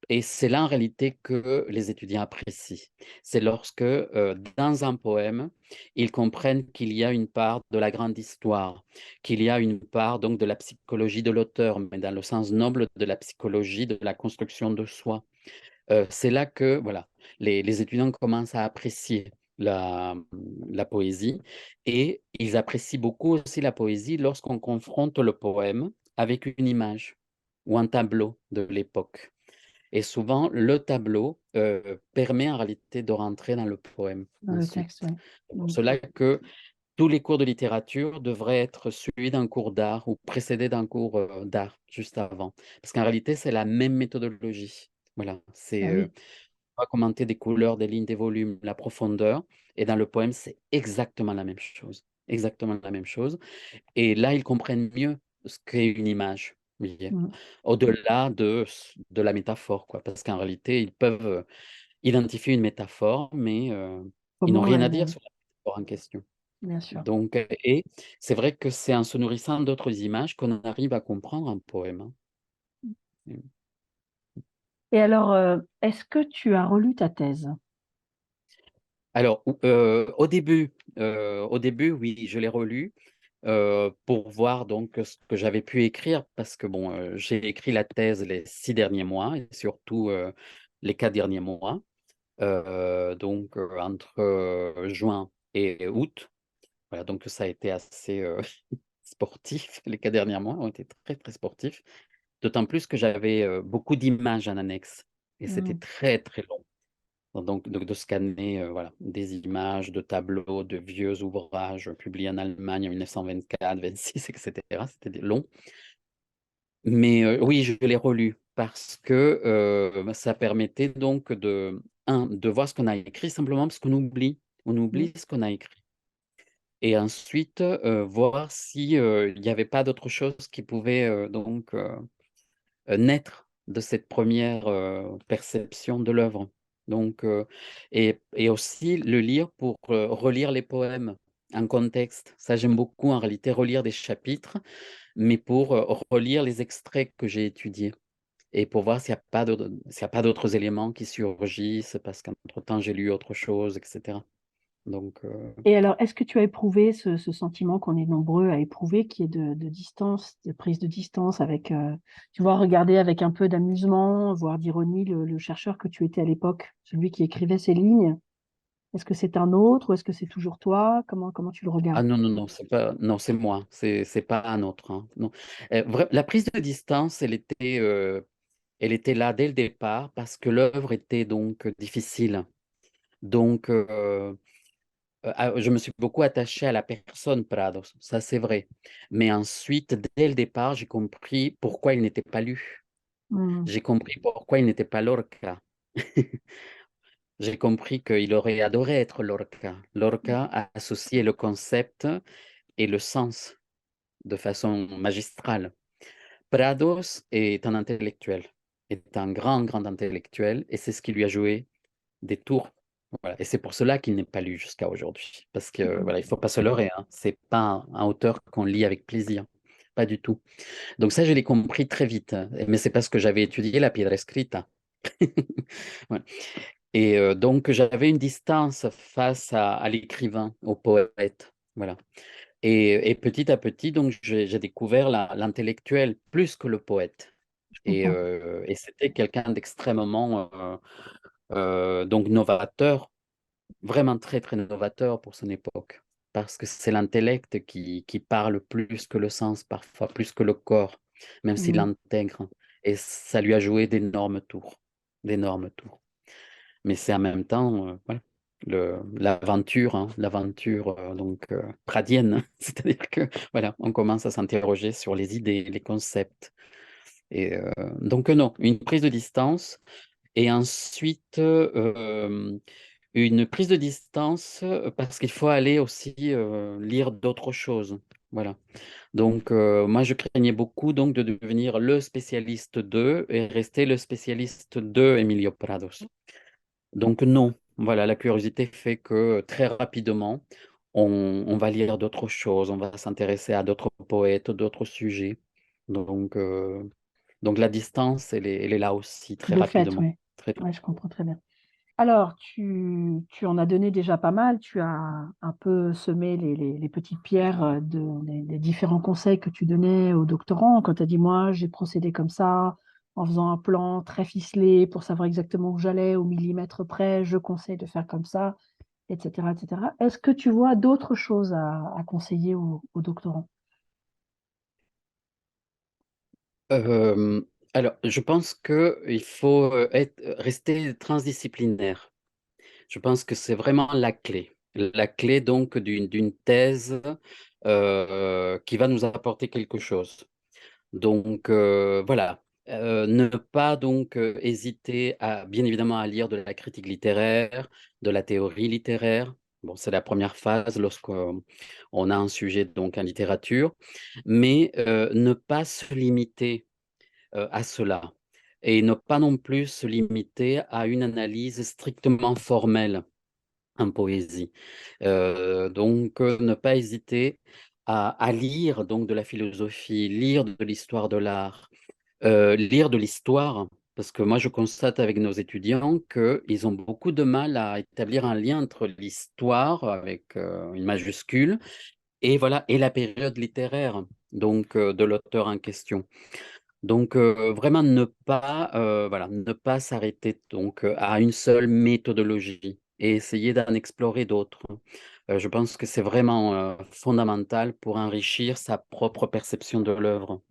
Et c'est là en réalité que les étudiants apprécient. C'est lorsque, dans un poème, ils comprennent qu'il y a une part de la grande histoire, qu'il y a une part donc de la psychologie de l'auteur, mais dans le sens noble de la psychologie de la construction de soi. C'est là que voilà, les étudiants commencent à apprécier la poésie et ils apprécient beaucoup aussi la poésie lorsqu'on confronte le poème avec une image ou un tableau de l'époque. Et souvent, le tableau permet en réalité de rentrer dans le poème Dans le texte, ensuite. oui. C'est pour Mm. cela que tous les cours de littérature devraient être suivis d'un cours d'art ou précédés d'un cours d'art juste avant. Parce qu'en réalité, c'est la même méthodologie. Voilà, Ah c'est oui. on va commenter des couleurs, des lignes, des volumes, la profondeur. Et dans le poème, c'est exactement la même chose. Exactement la même chose. Et là, ils comprennent mieux ce qu'est une image, vous voyez, Mm. au-delà de la métaphore, quoi. Parce qu'en réalité, ils peuvent identifier une métaphore, mais ils n'ont Comment rien à elle, dire sur la métaphore en question. bien sûr. Donc, et c'est vrai que c'est en se nourrissant d'autres images qu'on arrive à comprendre un poème, hein. Et alors, est-ce que tu as relu ta thèse? Alors, au début, oui, je l'ai relu pour voir donc ce que j'avais pu écrire, parce que bon, j'ai écrit la thèse les 6 derniers mois et surtout les 4 derniers mois, donc entre juin et août. Voilà, donc ça a été assez sportif. Les 4 derniers mois ont été très, très sportifs, d'autant plus que j'avais beaucoup d'images en annexe et c'était Mm. très, très long. Donc de scanner, voilà, des images de tableaux, de vieux ouvrages publiés en Allemagne en 1924-26 et cetera. C'était des longs. Mais oui, je l'ai relu parce que, ça permettait donc de voir ce qu'on a écrit simplement parce qu'on oublie. On Mm. oublie ce qu'on a écrit et ensuite, voir si, il n'y avait pas d'autre chose qui pouvait, donc naître de cette première perception de l'œuvre. Donc, et aussi le lire pour relire les poèmes en contexte. Ça, j'aime beaucoup en réalité relire des chapitres, mais pour relire les extraits que j'ai étudiés et pour voir s'il y a pas d'autres éléments qui surgissent parce qu'entre-temps j'ai lu autre chose, etc. Donc, Et alors, est-ce que tu as éprouvé ce sentiment qu'on est nombreux à éprouver, qui est de distance, de prise de distance avec, tu vois, regarder avec un peu d'amusement, voire d'ironie le chercheur que tu étais à l'époque, celui qui écrivait ces lignes? Est-ce que c'est un autre ou est-ce que c'est toujours toi? Comment tu le Ah regardes? non, non, non, c'est pas, non, c'est moi, c'est pas un autre, hein, non. La prise de distance, elle était là dès le départ parce que l'œuvre était donc difficile. Donc, je me suis beaucoup attaché à la personne Prados, ça c'est vrai. Mais ensuite, dès le départ, j'ai compris pourquoi il n'était pas lu. Hmm, J'ai compris pourquoi il n'était pas Lorca. J'ai compris qu'il aurait adoré être Lorca. Lorca a associé le concept et le sens de façon magistrale. Prados est un intellectuel, est un grand, grand intellectuel, et c'est ce qui lui a joué des tours. Voilà. Et c'est pour cela qu'il n'est pas lu jusqu'à aujourd'hui. Parce que hmm. voilà, il ne faut pas se leurrer, hein. C'est pas un auteur qu'on lit avec plaisir. Pas du tout. Donc ça, je l'ai compris très vite. Mais c'est parce que j'avais étudié la piedra escrita. Ouais. Et donc, j'avais une distance face à l'écrivain, au poète. Voilà. Et petit à petit, donc, j'ai découvert l'intellectuel plus que le poète. Je comprends. Et c'était quelqu'un d'extrêmement donc novateur, vraiment très, très novateur pour son époque. Parce que c'est l'intellect qui parle plus que le sens, parfois plus que le corps, même s'il Hmm. l'intègre. Et ça lui a joué d'énormes tours. D'énormes tours. Mais c'est en même temps voilà, l'aventure, hein, l'aventure donc pradienne. C'est-à-dire que voilà, on commence à s'interroger sur les idées, les concepts. Et donc non, une prise de distance et ensuite une prise de distance parce qu'il faut aller aussi lire d'autres choses. Voilà. Donc moi je craignais beaucoup donc de devenir le spécialiste de et rester le spécialiste de Emilio Prados. Donc non, voilà, la curiosité fait que très rapidement, on va lire d'autres choses, on va s'intéresser à d'autres poètes, d'autres sujets. Donc, euh, donc la distance, elle est là aussi très De fait, rapidement. oui. Très, Ouais, je comprends très bien. Alors, tu en as donné déjà pas mal. Tu as un peu semé les petites pierres des différents conseils que tu donnais aux doctorants. Quand tu as dit, moi, j'ai procédé comme ça, en faisant un plan très ficelé pour savoir exactement où j'allais, au millimètre près, je conseille de faire comme ça, etc., etc. Est-ce que tu vois d'autres choses à conseiller aux doctorants? Euh, alors, je pense qu'il faut rester transdisciplinaire. Je pense que c'est vraiment la clé. La clé donc d'une thèse qui va nous apporter quelque chose. Donc voilà. Ne pas donc hésiter à bien évidemment à lire de la critique littéraire, de la théorie littéraire. Bon, c'est la première phase lorsqu'on on a un sujet donc en littérature, mais ne pas se limiter à cela et ne pas non plus se limiter à une analyse strictement formelle en poésie. Donc, ne pas hésiter à lire donc de la philosophie, lire de l'histoire de l'art, lire de l'histoire, parce que moi je constate avec nos étudiants qu'ils ont beaucoup de mal à établir un lien entre l'histoire avec une majuscule et voilà et la période littéraire donc de l'auteur en question. Donc vraiment ne pas voilà ne pas s'arrêter donc à une seule méthodologie et essayer d'en explorer d'autres. Je pense que c'est vraiment fondamental pour enrichir sa propre perception de l'œuvre.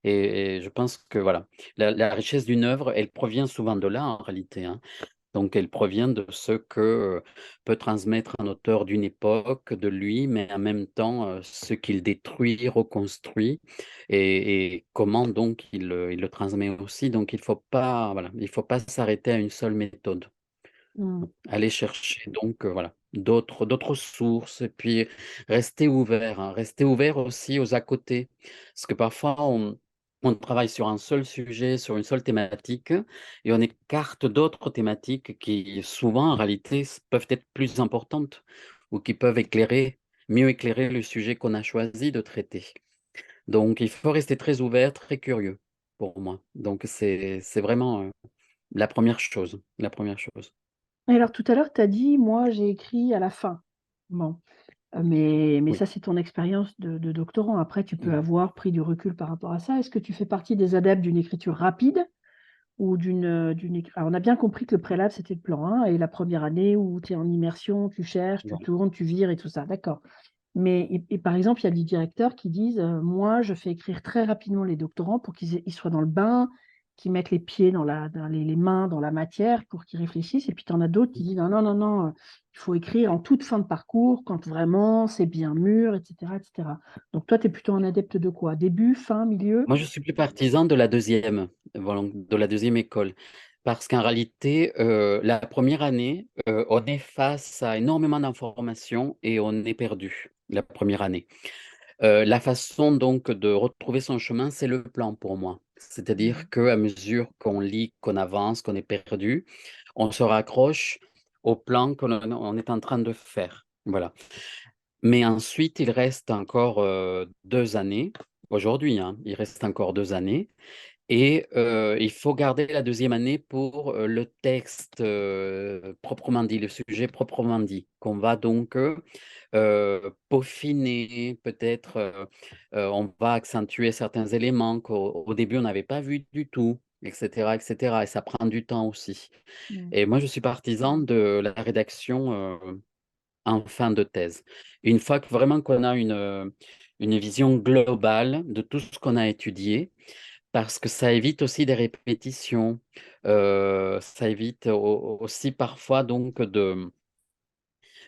Et je pense que voilà, la richesse d'une œuvre, elle provient souvent de là en réalité, hein. Donc elle provient de ce que peut transmettre un auteur d'une époque, de lui, mais en même temps ce qu'il détruit, reconstruit, et comment donc il le transmet aussi. Donc il faut pas, voilà, il faut pas s'arrêter à une seule méthode. Hmm. Aller chercher donc voilà, d'autres sources et puis rester ouvert, hein, rester ouvert aussi aux à côté. Parce que parfois on travaille sur un seul sujet, sur une seule thématique et on écarte d'autres thématiques qui souvent en réalité peuvent être plus importantes ou qui peuvent mieux éclairer le sujet qu'on a choisi de traiter. Donc il faut rester très ouvert, très curieux pour moi. Donc c'est vraiment la première chose, la première chose. Et alors, tout à l'heure, tu as dit, moi, j'ai écrit à la fin. Bon. Mais Oui. ça, c'est ton expérience de doctorant. Après, tu peux Mmh. avoir pris du recul par rapport à ça. Est-ce que tu fais partie des adeptes d'une écriture rapide ou Alors, on a bien compris que le préalable, c'était le plan 1 et la première année où tu es en immersion, tu cherches, tu Voilà. tournes, tu vires et tout ça. D'accord. Mais, et par exemple, il y a des directeurs qui disent, moi, je fais écrire très rapidement les doctorants pour qu'ils soient dans le bain, qu'ils mettent les pieds les mains dans la matière pour qu'ils réfléchissent. Et puis, tu en as d'autres qui disent, non, non, non, non, il faut écrire en toute fin de parcours, quand vraiment c'est bien mûr, etc., etc. Donc, toi, tu es plutôt un adepte de quoi? Début, fin, milieu? Moi, je suis plus partisan de la deuxième, voilà, de la deuxième école. Parce qu'en réalité, la première année, on est face à énormément d'informations et on est perdu la première année. La façon donc de retrouver son chemin, c'est le plan pour moi. Ouais. C'est-à-dire qu'à mesure qu'on lit, qu'on avance, qu'on est perdu, on se raccroche au plan qu'on est en train de faire. Voilà. Mais ensuite, il reste encore 2 années. Aujourd'hui, hein, il reste encore 2 années. Et il faut garder la deuxième année pour le texte proprement dit, le sujet proprement dit, qu'on va donc peaufiner, peut-être on va accentuer certains éléments qu'au début on n'avait pas vu du tout, etc., etc. Et ça prend du temps aussi. Mm. Et moi, je suis partisan de la rédaction en fin de thèse. Une fois que vraiment qu'on a une vision globale de tout ce qu'on a étudié, parce que ça évite aussi des répétitions, ça évite aussi parfois donc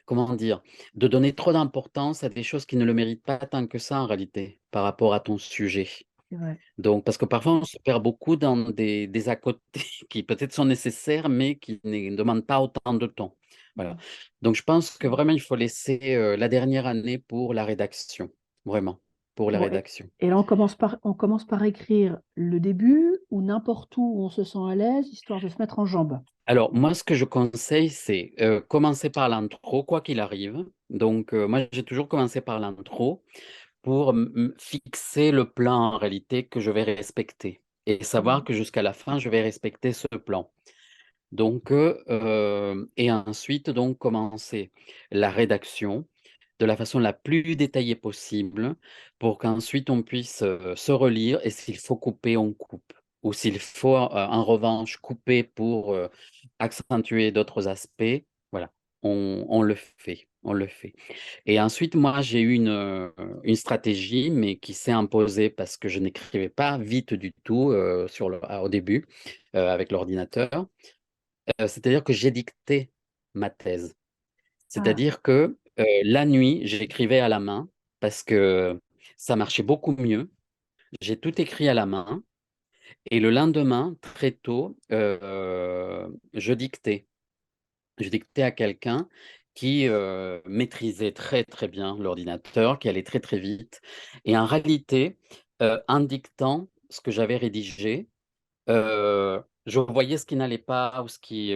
comment dire, de donner trop d'importance à des choses qui ne le méritent pas tant que ça en réalité par rapport à ton sujet. C'est vrai. Donc, parce que parfois on se perd beaucoup dans des à côté qui peut-être sont nécessaires, mais qui ne demandent pas autant de temps. Voilà. Mm. Donc, je pense que vraiment il faut laisser la dernière année pour la rédaction, vraiment, pour la Bon, rédaction. et là, on commence par écrire le début ou n'importe où on se sent à l'aise, histoire de se mettre en jambe. Alors, moi, ce que je conseille, c'est commencer par l'intro, quoi qu'il arrive. Donc, moi, j'ai toujours commencé par l'intro pour fixer le plan en réalité que je vais respecter et savoir Mhm. que jusqu'à la fin, je vais respecter ce plan. Donc, et ensuite, donc, commencer la rédaction de la façon la plus détaillée possible pour qu'ensuite on puisse se relire et s'il faut couper, on coupe. Ou s'il faut en revanche couper pour accentuer d'autres aspects, voilà, on le fait, on le fait. Et ensuite, moi, j'ai eu une stratégie, mais qui s'est imposée parce que je n'écrivais pas vite du tout au début avec l'ordinateur. C'est-à-dire que j'ai dicté ma thèse. Ah, C'est-à-dire que la nuit, j'écrivais à la main parce que ça marchait beaucoup mieux. J'ai tout écrit à la main et le lendemain, très tôt, je dictais. Je dictais à quelqu'un qui maîtrisait très très bien l'ordinateur, qui allait très très vite. Et en réalité, en dictant ce que j'avais rédigé, je voyais ce qui n'allait pas ou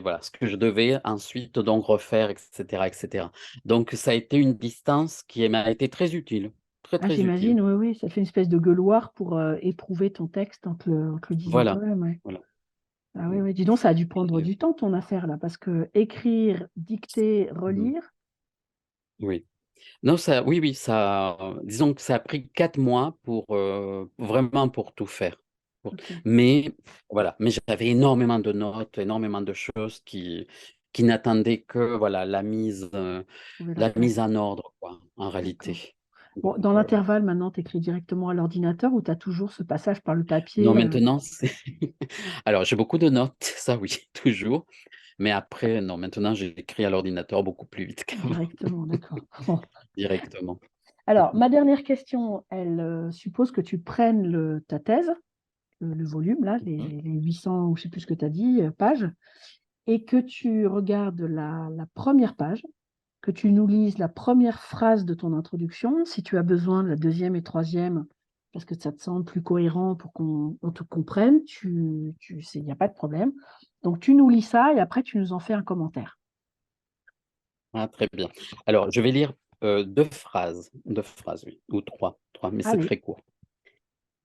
voilà, ce que je devais ensuite donc refaire, etc., etc. Donc ça a été une distance qui m'a été très utile, très ah, très utile. j'imagine, oui, oui, ça fait une espèce de gueuloir pour éprouver ton texte en te le disant Voilà, toi-même. Ouais. voilà. Ah oui, oui, dis donc, ça a dû prendre Et, du temps ton affaire là, parce que écrire, dicter, mhm, relire, oui. Non, ça, oui, oui, ça, disons que ça a pris 4 mois pour vraiment pour tout faire. ok, Mais voilà, mais j'avais énormément de notes, énormément de choses qui n'attendaient que voilà trouver la la place. mise en ordre, quoi, en D'accord. réalité. Bon, dans Donc, l'intervalle, maintenant, tu écris directement à l'ordinateur ou tu as toujours ce passage par le non, papier maintenant, c'est. Alors, j'ai beaucoup de notes, ça oui, toujours. Mais après, non, maintenant, j'écris à l'ordinateur beaucoup plus vite qu'avant, directement, d'accord. Bon. directement. Alors, ma dernière question, elle suppose que tu prennes ta thèse, le volume, là, Mhm. les 800 ou je ne sais plus ce que tu as dit, pages, et que tu regardes la première page, que tu nous lises la première phrase de ton introduction, si tu as besoin de la deuxième et troisième, parce que ça te semble plus cohérent pour qu'on te comprenne, il n'y a pas de problème. Donc, tu nous lis ça et après, tu nous en fais un commentaire. Ah, très bien. Alors, je vais lire 2 phrases, oui, ou trois, mais c'est Allez. très court.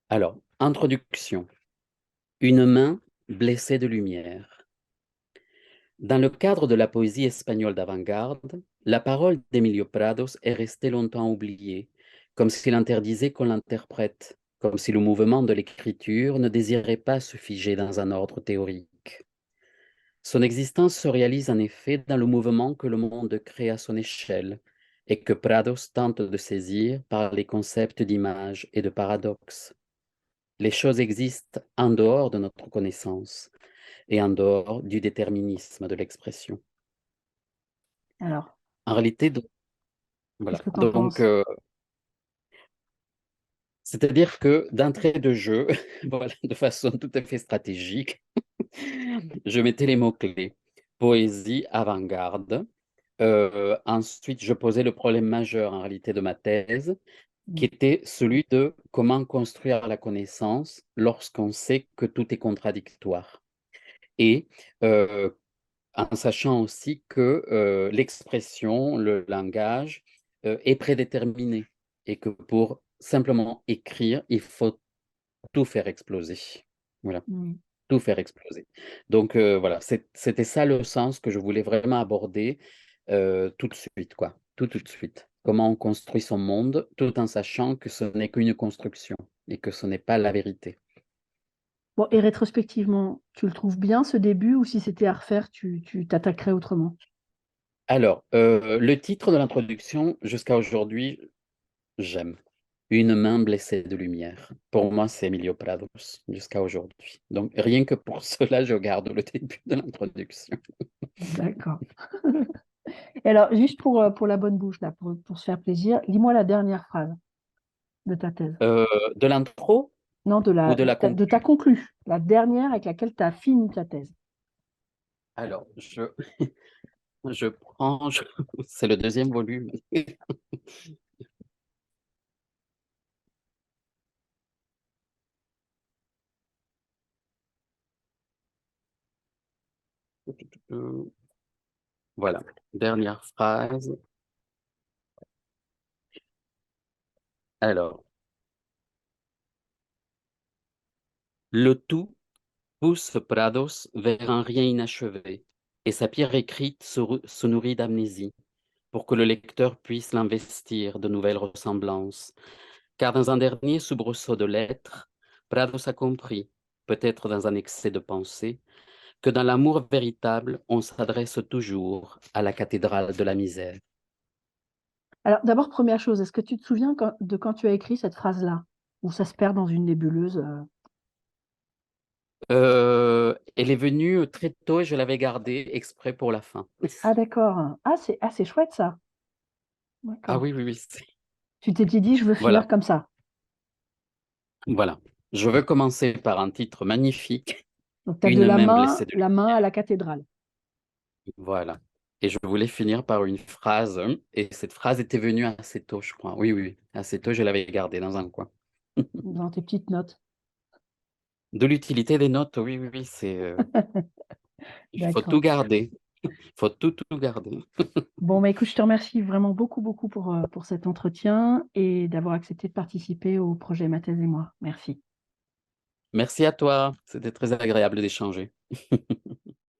Alors, introduction. Une main blessée de lumière. Dans le cadre de la poésie espagnole d'avant-garde, la parole d'Emilio Prados est restée longtemps oubliée, comme s'il interdisait qu'on l'interprète. comme si le mouvement de l'écriture ne désirait pas se figer dans un ordre théorique. Son existence se réalise en effet dans le mouvement que le monde crée à son échelle et que Prados tente de saisir par les concepts d'image et de paradoxe. Les choses existent en dehors de notre connaissance et en dehors du déterminisme de l'expression. Alors, En réalité, qu'est-ce voilà. que tu en Donc, penses? c'est-à-dire que d'entrée de jeu, voilà, de façon tout à fait stratégique, je mettais les mots-clés. Poésie avant-garde. Ensuite, je posais le problème majeur en réalité de ma thèse, qui Mm. était celui de comment construire la connaissance lorsqu'on sait que tout est contradictoire. Et euh, en sachant aussi que l'expression, le langage est prédéterminé et que pour simplement écrire, il faut tout faire exploser. Voilà, Mm. tout faire exploser. Donc voilà, c'était ça le sens que je voulais vraiment aborder tout de suite, quoi, tout de suite. Comment on construit son monde tout en sachant que ce n'est qu'une construction et que ce n'est pas la vérité. Bon, et rétrospectivement, tu le trouves bien ce début ou si c'était à refaire, tu t'attaquerais autrement? Alors, le titre de l'introduction, jusqu'à aujourd'hui, j'aime. Une main blessée de lumière. Pour moi, c'est Emilio Prados jusqu'à aujourd'hui. Donc, rien que pour cela, je garde le début de l'introduction. D'accord. Et alors, juste pour la bonne bouche, là, pour se faire plaisir, lis-moi la dernière phrase de ta thèse. Euh, de l'intro Non, ou de la de ta conclusion? conclue, la dernière avec laquelle tu as fini ta thèse. Alors, je prends, c'est le deuxième volume. Voilà, dernière phrase. Alors, le tout pousse Prados vers un rien inachevé, et sa pierre écrite se nourrit d'amnésie, pour que le lecteur puisse l'investir de nouvelles ressemblances. Car dans un dernier soubresaut de lettres, Prados a compris, peut-être dans un excès de pensée, que dans l'amour véritable, on s'adresse toujours à la cathédrale de la misère. Alors, d'abord, première chose, est-ce que tu te souviens de quand tu as écrit cette phrase-là, où ça se perd dans une nébuleuse? Elle est venue très tôt et je l'avais gardée exprès pour la fin. Ah, d'accord. C'est chouette ça. Ah D'accord. oui, oui, oui. Tu t'étais dit, je veux Voilà, finir comme ça. voilà. Je veux commencer par un titre magnifique, Donc, tu as de Une main blessée de la main lumière. à la cathédrale. Voilà. Et je voulais finir par une phrase, et cette phrase était venue assez tôt, je crois. Oui, oui, oui. Assez tôt, je l'avais gardée dans un coin. Dans tes petites notes. De l'utilité des notes, oui, oui, oui, il faut tout D'accord. garder. Il faut tout garder. Bon, bah, écoute, je te remercie vraiment beaucoup, beaucoup pour cet entretien et d'avoir accepté de participer au projet Ma thèse et moi. Merci. Merci à toi. C'était très agréable d'échanger.